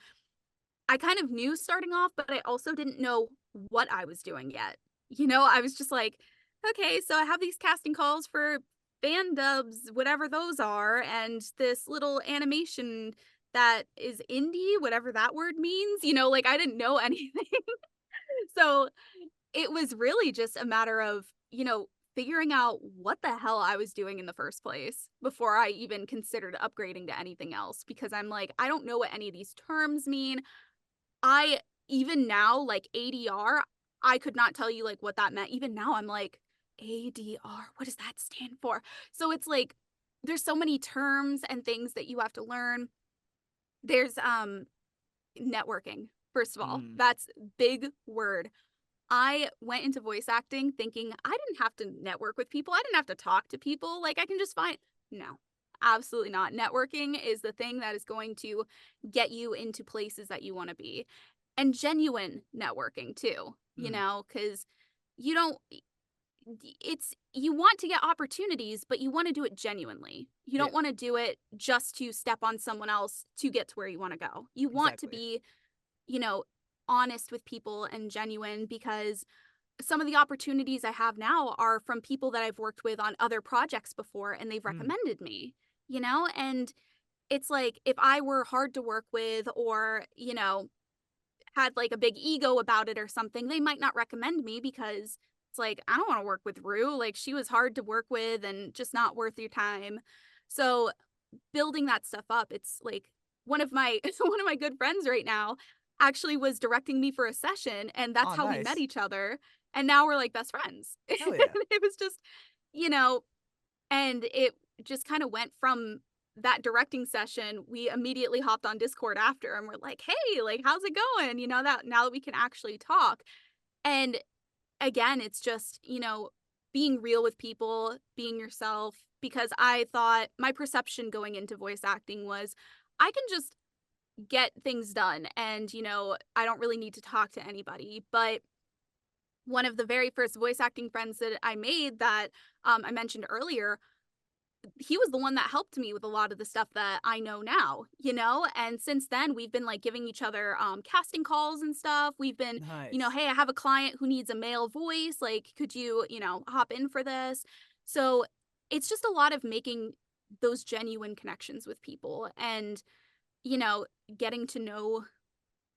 I kind of knew starting off, but I also didn't know what I was doing yet. I was just like, okay, so I have these casting calls for fan dubs, whatever those are, and this little animation that is indie, whatever that word means. Like I didn't know anything. So it was really just a matter of, figuring out what the hell I was doing in the first place before I even considered upgrading to anything else because I'm like, I don't know what any of these terms mean. I even now, like ADR, I could not tell you like what that meant. Even now, I'm like, ADR, what does that stand for? So it's like there's so many terms and things that you have to learn. There's networking, first of all. Mm, That's big word. I went into voice acting thinking I didn't have to network with people. I didn't have to talk to people. Like I can just find no. Absolutely not. Networking is the thing that is going to get you into places that you want to be. And genuine networking too, mm, cuz you don't it's you want to get opportunities, but you want to do it genuinely. You yeah, don't want to do it just to step on someone else to get to where you want to go. You want to exactly. be, you know, honest with people and genuine because some of the opportunities I have now are from people that I've worked with on other projects before and they've Mm, recommended me, and it's like if I were hard to work with or, had like a big ego about it or something, they might not recommend me because it's like, I don't want to work with Rue. Like she was hard to work with and just not worth your time. So building that stuff up, it's like one of my one of my good friends right now actually was directing me for a session and that's oh, how we met nice. each other and now we're like best friends. Hell yeah. It was just, you know, and it just kind of went from that directing session. We immediately hopped on Discord after and we're like, "Hey, like how's it going?" That now that we can actually talk. And again, it's just, being real with people, being yourself because I thought my perception going into voice acting was I can just get things done and, I don't really need to talk to anybody. But one of the very first voice acting friends that I made that I mentioned earlier, he was the one that helped me with a lot of the stuff that I know now, And since then, we've been like giving each other casting calls and stuff. We've been, Nice. hey, I have a client who needs a male voice. Like, could you, hop in for this? So it's just a lot of making those genuine connections with people and, you know, getting to know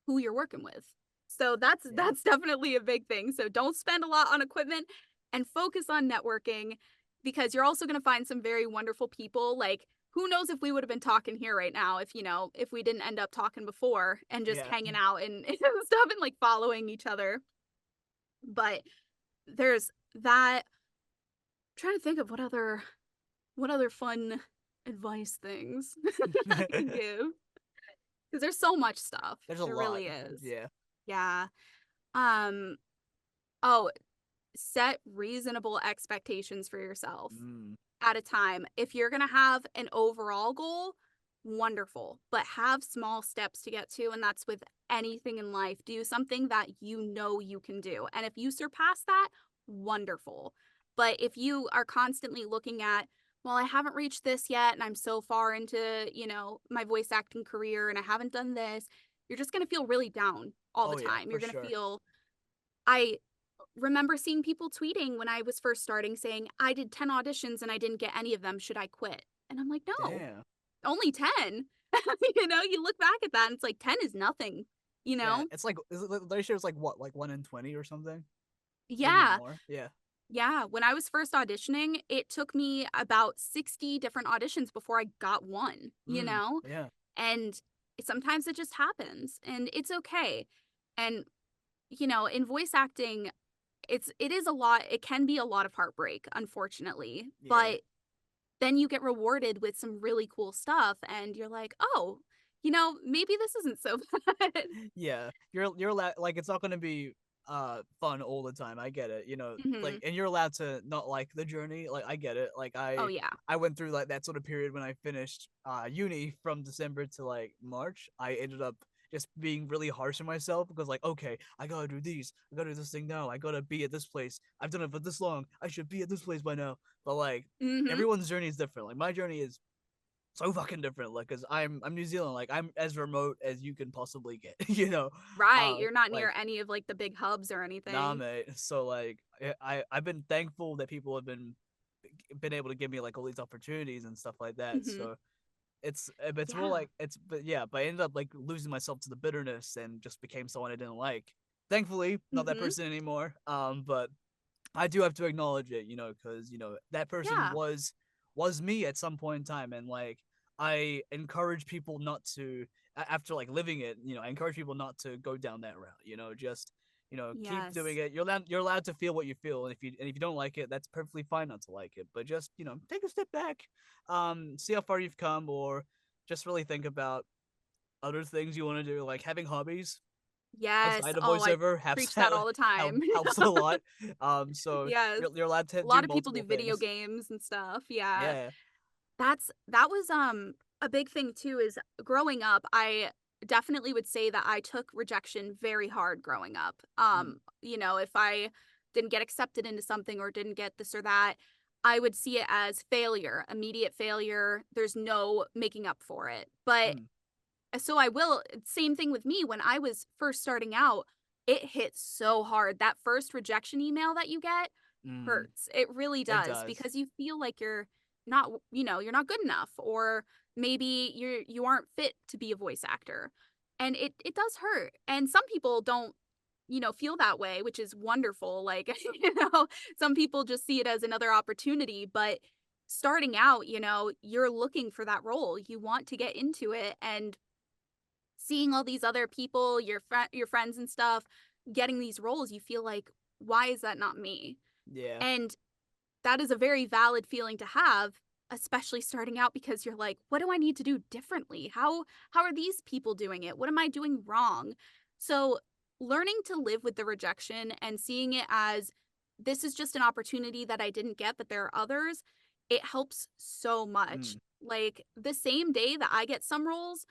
who you're working with. So that's Yeah. that's definitely a big thing. So don't spend a lot on equipment and focus on networking because you're also going to find some very wonderful people. Like who knows if we would have been talking here right now if if we didn't end up talking before and just Yeah. hanging out and stuff and like following each other. But there's that. I'm trying to think of what other fun advice things I can give because there's so much stuff. There's a There lot. really is. Yeah. Yeah. Um, oh, set reasonable expectations for yourself Mm, at a time. If you're going to have an overall goal, wonderful, but have small steps to get to. And that's with anything in life. Do something that you know you can do. And if you surpass that, wonderful. But if you are constantly looking at, well, I haven't reached this yet, and I'm so far into, my voice acting career, and I haven't done this, you're just going to feel really down all the oh yeah, time. for You're going to sure. feel, I remember seeing people tweeting when I was first starting saying, I did 10 auditions and I didn't get any of them. Should I quit? And I'm like, no, Damn. only 10. You look back at that and it's like 10 is nothing, you Yeah, know? it's like the ratio is like what, like 1 in 20 or something, maybe Yeah. more. Yeah. Yeah. When I was first auditioning, it took me about 60 different auditions before I got one, Mm, yeah. And sometimes it just happens and it's okay. And, in voice acting, it is a lot, it can be a lot of heartbreak, unfortunately. Yeah. But then you get rewarded with some really cool stuff and you're like, "Oh, maybe this isn't so bad." Yeah. You're allowed, like, it's not gonna be fun all the time. I get it. Like, Mhm. and you're allowed to not like the journey. Like, I get it. Like, Oh, I yeah. I went through like that sort of period when I finished uni from December to like March. I ended up just being really harsh on myself because like, okay, I gotta do these, I gotta do this thing now, I gotta be at this place. I've done it for this long, I should be at this place by now. But like Mhm. everyone's journey is different. Like my journey is so fucking different. Like, cause I'm New Zealand. Like I'm as remote as you can possibly get. You know, Right, you're not like near any of, like, the big hubs or nah, anything. mate. So like I've been thankful that people have been able to give me like all these opportunities and stuff like that. Mhm. So it's more Yeah. like it's but yeah, but I ended up like losing myself to the bitterness and just became someone I didn't like. Thankfully, not that Mhm. person anymore. But I do have to acknowledge it, because that person Yeah. was me at some point in time, and like I encourage people not to after like living it, I encourage people not to go down that route. Just keep doing Yes. it. You're allowed to feel what you feel, and if you don't like it, that's perfectly fine not to like it. But just take a step back, see how far you've come, or just really think about other things you want to do, like having hobbies Yes. outside of Oh, I voiceover helps preach that all the time. helps a lot. So Yes. you're allowed to A do lot of people do multiple video things. games and stuff, yeah. Yeah. That was, a big thing too is growing up, I definitely would say that I took rejection very hard growing up. Mm, If I didn't get accepted into something or didn't get this or that, I would see it as failure, immediate failure. There's no making up for it. But mm, so I will same thing with me when I was first starting out, it hit so hard. That first rejection email that you get mm. hurts. It really It does does. because you feel like you're not good enough or maybe you aren't fit to be a voice actor. And it does hurt. And some people don't feel that way, which is wonderful. Like, some people just see it as another opportunity, but starting out, you're looking for that role. You want to get into it and seeing all these other people, your friends and stuff, getting these roles, you feel like, why is that not me? Yeah. And that is a very valid feeling to have, especially starting out because you're like, what do I need to do differently? How are these people doing it? What am I doing wrong? So, learning to live with the rejection and seeing it as this is just an opportunity that I didn't get, but there are others, it helps so much. Mm. Like the same day that I get some roles,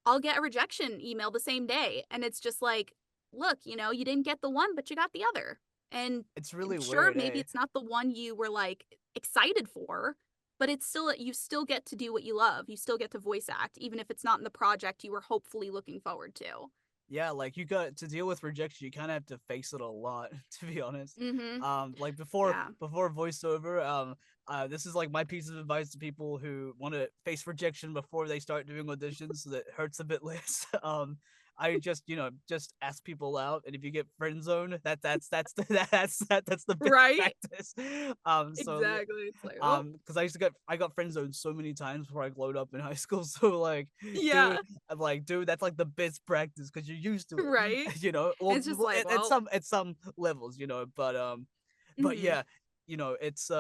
I'll get a rejection email the same day. And it's just like, look, you didn't get the one, but you got the other. And It's really sure, weird, maybe eh? it's not the one you were like excited for, but you still get to do what you love. You still get to voice act, even if it's not in the project you were hopefully looking forward to. Yeah, like you got to deal with rejection, you kind of have to face it a lot, to be honest. Mm-hmm. Like before Yeah. before voiceover, this is like my piece of advice to people who want to face rejection before they start doing auditions, so that it hurts a bit less. I just just ask people out, and if you get friend zone, that's the, that's the best Right? practice. So Exactly. It's like, oh, because I got friend zoned so many times before I glowed up in high school. So like, yeah. dude, I'm like, dude, that's like the best practice because you're used to it. Right. Well, It's just like, at well, some levels, but mm-hmm. yeah, it's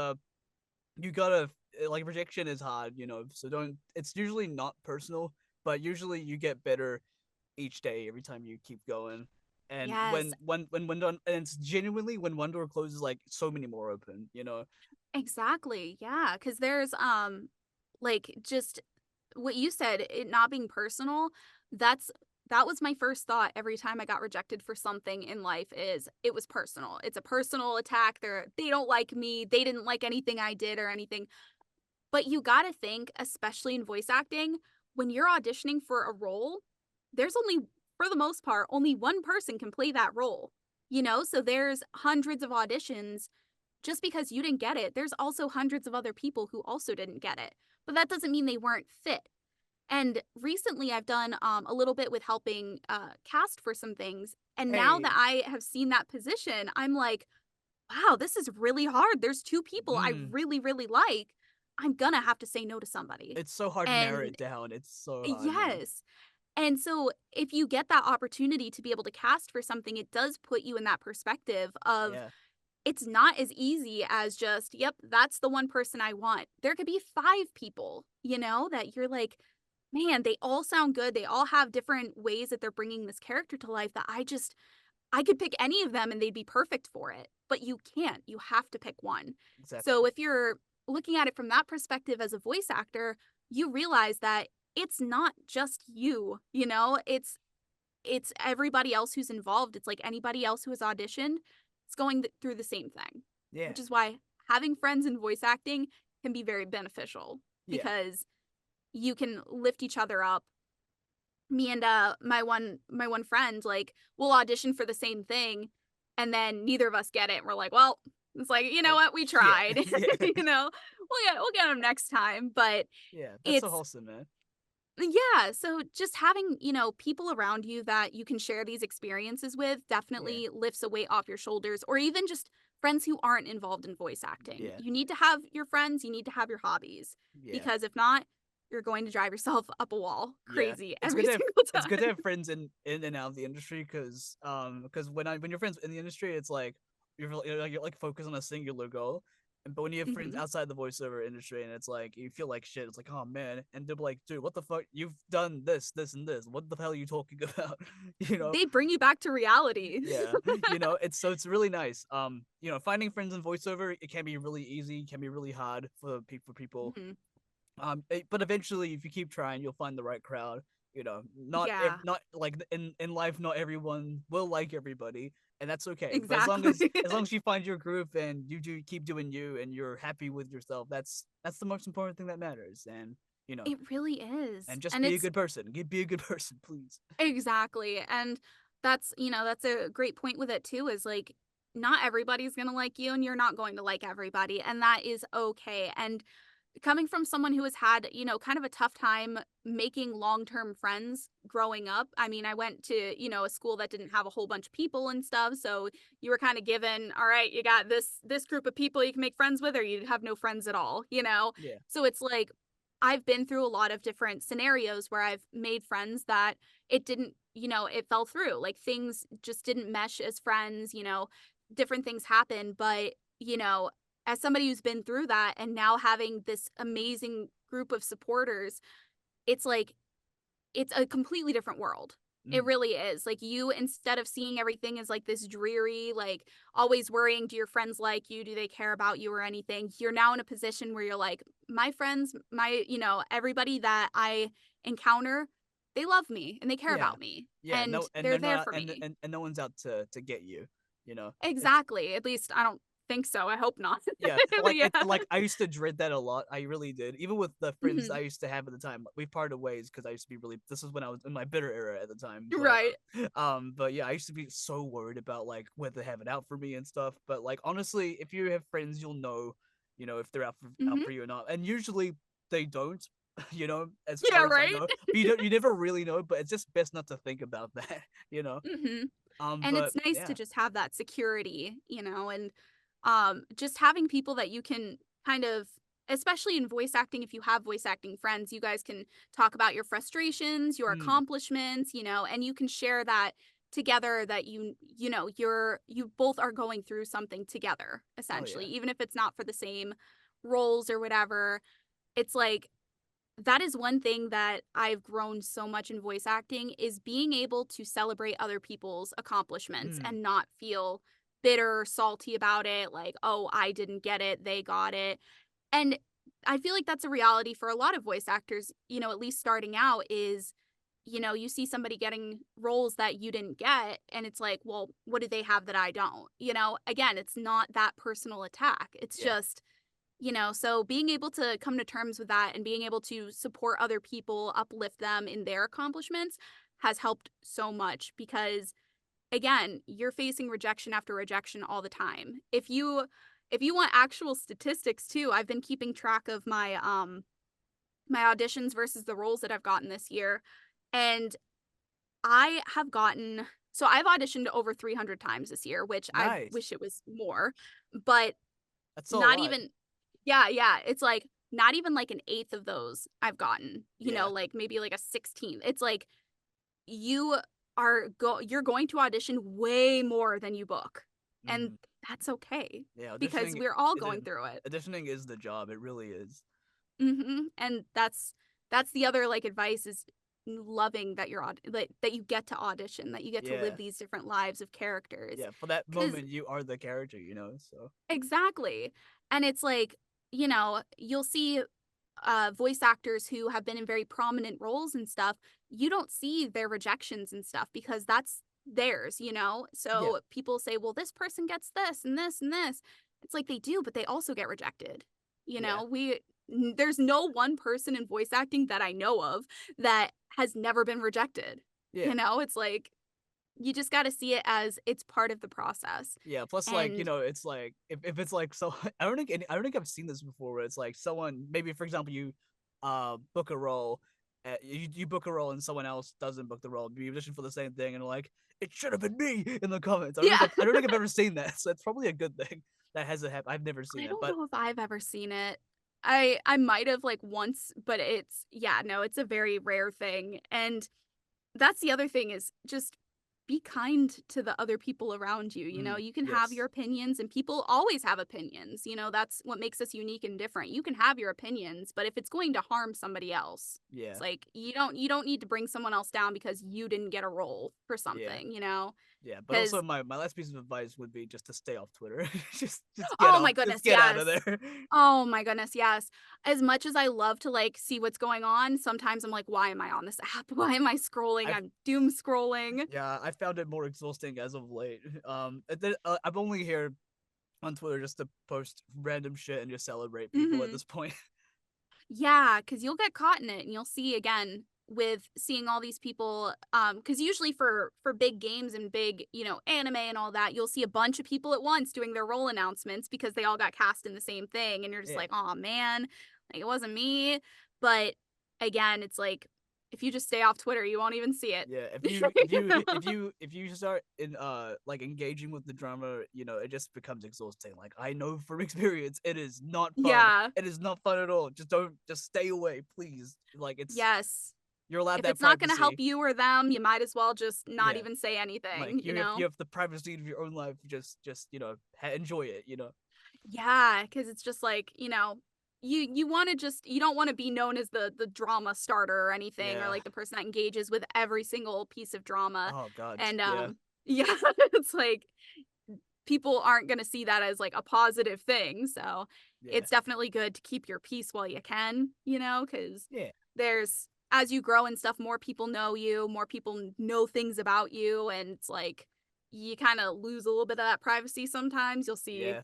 you gotta like rejection is hard, so don't. It's usually not personal, but usually you get better each day every time you keep going. And Yes, and it's genuinely when one door closes, like so many more open. exactly. Yeah, because there's like just what you said, it not being personal, that's that was my first thought every time I got rejected for something in life is it was personal. It's a personal attack. They don't like me. They didn't like anything I did or anything. But you got to think, especially in voice acting, when you're auditioning for a role, there's only for the most part only one person can play that role. So there's hundreds of auditions just because you didn't get it, there's also hundreds of other people who also didn't get it. But that doesn't mean they weren't fit. And recently, I've done a little bit with helping cast for some things. And now that Hey, I have seen that position, I'm like, wow, this is really hard. There's two people I mm, really, really like. I'm going to have to say no to somebody. it's so hard to narrow And it down. It's so hard, man. yes. And so if you get that opportunity to be able to cast for something, it does put you in that perspective of Yeah, it's not as easy as just, yep, that's the one person I want. There could be five people, that you're like, man, they all sound good. They all have different ways that they're bringing this character to life that I could pick any of them and they'd be perfect for it. But you can't. You have to pick one. So exactly. if you're looking at it from that perspective as a voice actor, you realize that it's not just you, it's it's everybody else who's involved. It's like anybody else who has auditioned, it's going through the same thing, Yeah. which is why having friends in voice acting can be very beneficial Yeah. because you can lift each other up. Me and my one friend, like, we'll audition for the same thing and then neither of us get it. And we're like, well, it's like, you know Well, what, we yeah. tried. Yeah. You know, we'll get them next time. But Yeah. That's so it's wholesome, man. yeah, so just having, people around you that you can share these experiences with Yeah. definitely lifts a weight off your shoulders, or even just friends who aren't involved in voice acting. Yeah. You need to have your friends, you need to have your hobbies, Yeah. because if not, you're going to drive yourself up a wall Yeah, crazy it's every good to have single it's good to time. have friends in and out of the industry because when you're friends in the industry, it's like you're like focused on a singular goal. But when you have friends Mhm. outside the voiceover industry and it's like you feel like shit, it's like oh man, and they're like, dude, what the fuck? You've done this, this, and this. What the hell are you talking about? you know? They bring you back to reality. Yeah, it's really nice. Finding friends in voiceover it can be really easy, can be really hard for people Mhm. but eventually, if you keep trying, you'll find the right crowd. Yeah, Not like in life, not everyone will like everybody, and that's okay. But as long as exactly. as long as you find your groove and you do keep doing you and you're happy with yourself, that's the most important thing that matters. And It really is. and just And be a it's good person. Be a good person, please. exactly. And that's a great point with it too, is like not everybody's going to like you and you're not going to like everybody, and that is okay. And coming from someone who has had, kind of a tough time making long-term friends growing up. I mean, I went to, a school that didn't have a whole bunch of people and stuff, so you were kind of given, all right, you got this group of people you can make friends with, or you have no friends at all. Yeah, So it's like I've been through a lot of different scenarios where I've made friends that it didn't, it fell through. Like things just didn't mesh as friends, different things happen, but, as somebody who's been through that and now having this amazing group of supporters, it's like it's a completely different world. It mm, really is. Like you, instead of seeing everything as like this dreary, like always worrying, do your friends like you? Do they care about you or anything? You're now in a position where you're like, my friends, everybody that I encounter, they love me and they care yeah, about me yeah. and No, and they're they're there not, for me. and no one's out to get you. It's Exactly. At least I don't think so. I hope not. Yeah, But like yeah. it like I used to dread that a lot. I really did. Even with the friends I Mhm. used to have at the time, we parted ways because I used to be really. This was when I was in my bitter era at the time, Right. but yeah, I used to be so worried about like whether they have it out for me and stuff. But like honestly, if you have friends, you'll know, if they're out Mhm. for you or not. And usually they don't. As Yeah, far as I right? know, but you never really know. But it's just best not to think about that. You know. Mhm. And But it's nice to yeah. just have that security, and just having people that you can kind of, especially in voice acting, if you have voice acting friends, you guys can talk about your frustrations, your Mm. accomplishments, and you can share that together, that you both are going through something together, Oh essentially, yeah. even if it's not for the same roles or whatever. It's like that is one thing that I've grown so much in voice acting, is being able to celebrate other people's accomplishments Mm. and not feel bitter, salty about it, like, "Oh, I didn't get it, they got it." And I feel like that's a reality for a lot of voice actors, at least starting out, is, you see somebody getting roles that you didn't get and it's like, "Well, what do they have that I don't?" Again, it's not that personal attack. It's Yeah. just, so being able to come to terms with that and being able to support other people, uplift them in their accomplishments, has helped so much, because again, you're facing rejection after rejection all the time. If you want actual statistics too, I've been keeping track of my auditions versus the roles that I've gotten this year, and I have gotten, so I've auditioned over 300 times this year, which I Nice. wish it was more, but That's a not lot. even, yeah, yeah, it's like not even like an eighth of those I've gotten, Yeah. like maybe like a 16th. It's like you you're going to audition way more than you book. And Mm. that's okay, Yeah, because auditioning we're all is going through it. auditioning is the job. It really is. And that's the other like advice, is loving that that you get to audition, that you get to live Yeah. these different lives of characters. Yeah. For that Cuz moment, you are the character. So exactly. And it's like, you'll see voice actors who have been in very prominent roles and stuff, you don't see their rejections and stuff because that's theirs, you know? Yeah, So people say, well, this person gets this and this and this. It's like they do, but they also get rejected. You yeah, know, there's no one person in voice acting that I know of that has never been rejected. yeah. You know, it's like you just got to see it as it's part of the process. Yeah, plus like, And it's like if it's like so I don't think I've seen this before where it's like someone maybe for example you book a role you book a role and someone else doesn't book the role, be audition for the same thing and like it should have been me in the comments. yeah, I don't think I've ever seen that. So it's probably a good thing that hasn't happened. I've never seen I it, don't but know if I've ever seen it. I might have like once, but it's yeah, no, it's a very rare thing. And that's the other thing is just be kind to the other people around you. You know, you can have your yes. opinions and people always have opinions. You know, that's what makes us unique and different. You can have your opinions, but if it's going to harm somebody else, it's Yeah. like you don't need to bring someone else down because you didn't get a role for Yeah. something, you know? Yeah, but also Cuz my last piece of advice would be just to stay off Twitter. oh my Just goodness, get out of yes. there. Oh my goodness, yes. As much as I love to like see what's going on, sometimes I'm like, why am I on this app? Why am I scrolling? I've I'm doom scrolling. Yeah, I found it more exhausting as of late. I'm only here on Twitter just to post random shit and just celebrate people at Mhm. this point. Yeah, because you'll get caught in it and you'll see again with seeing all these people because usually for big games and big, you know, anime and all that, you'll see a bunch of people at once doing their role announcements because they all got cast in the same thing and you're just Yeah, like, "Oh man, like it wasn't me." But again, it's like if you just stay off Twitter, you won't even see it. yeah. If you start in like engaging with the drama, it just becomes exhausting. Like I know from experience, it is not fun. Yeah. It is not fun at all. Just stay away, please. Like Yes. you're allowed If that it's not going to help privacy. you or them, you might as well just not Yeah, even say like anything, you you know? have the privacy of your own life. Just enjoy it. Yeah, because it's just like, you know, you want to just you don't want to be known as the drama starter or anything or Yeah. like the person that engages with every single piece of drama. Oh God. And Yeah. yeah, it's like people aren't going to see that as like a positive thing. So Yeah. it's definitely good to keep your peace while you can, you know, because Yeah. there's as you grow and stuff, more people know you, more people know things about you, and it's like you kind of lose a little bit of that privacy sometimes. You'll see Yeah.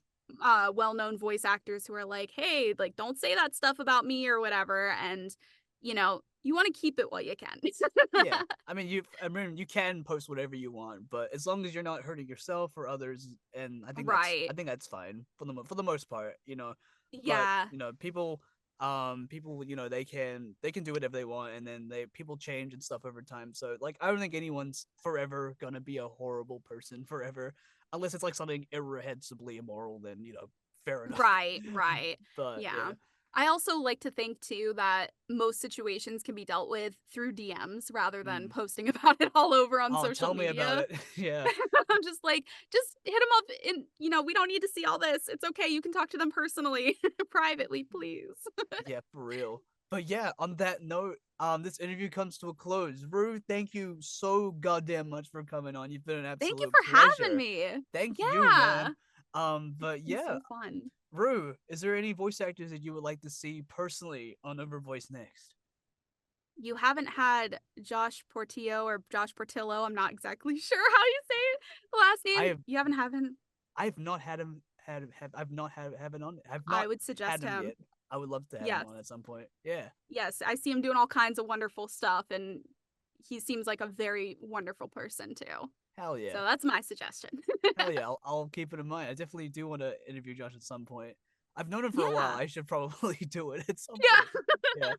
well-known voice actors who are like, "Hey, like don't say that stuff about me or whatever." And you know, you want to keep it while you can. Yeah. I mean, you can post whatever you want, but as long as you're not hurting yourself or others, and Right. I think that's fine for the most part. But Yeah. people, they can do whatever they want, and then people change and stuff over time. So like, I don't think anyone's forever gonna be a horrible person forever, unless it's like something irrehensibly immoral. Then fair enough. Right, right. But Yeah. yeah. I also like to think too that most situations can be dealt with through DMs rather than Mm. posting about it all over on Oh, social tell me about media. it. Yeah. I'm just like, just hit them up and you know, we don't need to see all this. It's okay. You can talk to them personally, privately, please. Yeah, for real. But yeah, on that note, this interview comes to a close. Rue, thank you so goddamn much for coming on. You've been an Thank you absolute for having pleasure. me. Thank you, man. Yeah. But It's yeah, so fun. Rue, is there any voice actors that you would like to see personally on OverVoice next? You haven't had Josh Portillo or Josh Portillo. I'm not exactly sure how you say the last I name. have You haven't I've not had him I've not have him on. I've I not would had suggest him him. yet. I would love to have him Yes. on at some point. Yeah. Yes, I see him doing all kinds of wonderful stuff and he seems like a very wonderful person too. Hell yeah. So that's my suggestion. Hell yeah, I'll keep it in mind. I definitely do want to interview Josh at some point. I've known him for a while. Yeah. I should probably do it at some point. Yeah. Yeah.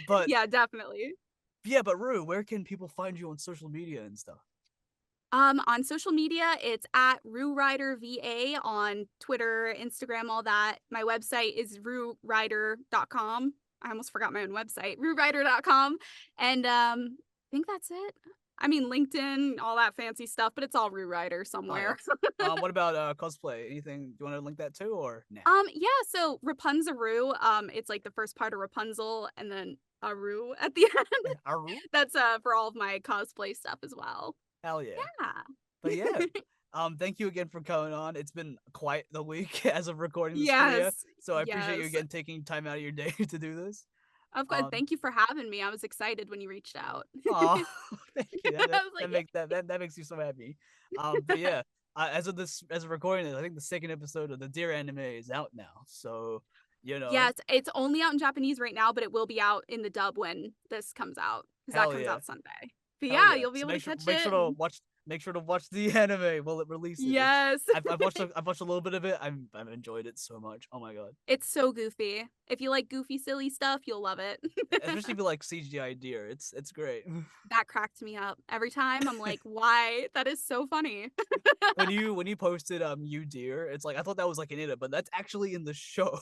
But Yeah, definitely. Rue, where can people find you on social media and stuff? On social media, it's at Roo Ryder VA on Twitter, Instagram, all that. My website is roorider.com. I almost forgot my own website, roorider.com. And I think that's it. I mean, LinkedIn, all that fancy stuff, but it's all Roo Ryder Oh yeah. somewhere. What about cosplay? Anything you want to link that to or nah? Yeah, so Rapunzel, it's like the first part of Rapunzel and then Aru at the end. Aru? That's for all of my cosplay stuff as well. Hell yeah. But Yeah. yeah. Thank you again for coming on. It's been quite the week as of recording this for you. Yes. So I appreciate you Yes. again taking time out of your day to do this. Of course, Um, thank you for having me. I was excited when you reached out. Aw, thank you. That I that was like, that makes that makes you so happy. But yeah, as of recording this, I think the second episode of the Deer anime is out now. So, you know, yes, it's only out in Japanese right now, but it will be out in the dub when this comes out because that hell comes yeah, out Sunday. But hell yeah, yeah. you'll be So able to make sure catch it. make sure to watch the anime while it releases. Yes. I've watched a little bit of it. I've enjoyed it so much. Oh my god. It's so goofy. If you like goofy, silly stuff, you'll love it. Especially if you like CGI deer. It's great. That cracked me up. Every time I'm like, why? That is so funny. When you posted you deer, it's like I thought that was like in it, but that's actually in the show.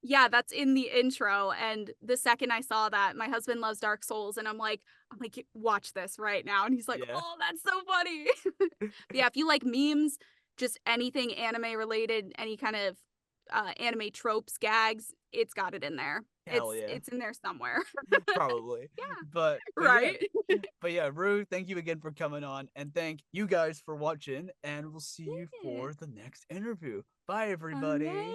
Yeah, that's in the intro. And the second I saw that, my husband loves Dark Souls, and I'm like, watch this right now. And he's like, Yeah. oh, that's so funny. But yeah, if you like memes, just anything anime related, any kind of anime tropes, gags, it's got it in there. Hell yeah. It's in there somewhere. Probably. Yeah, But yeah. right. But yeah, Rue, thank you again for coming on and thank you guys for watching and we'll see you Yeah. for the next interview. Bye Okay, everybody. bye.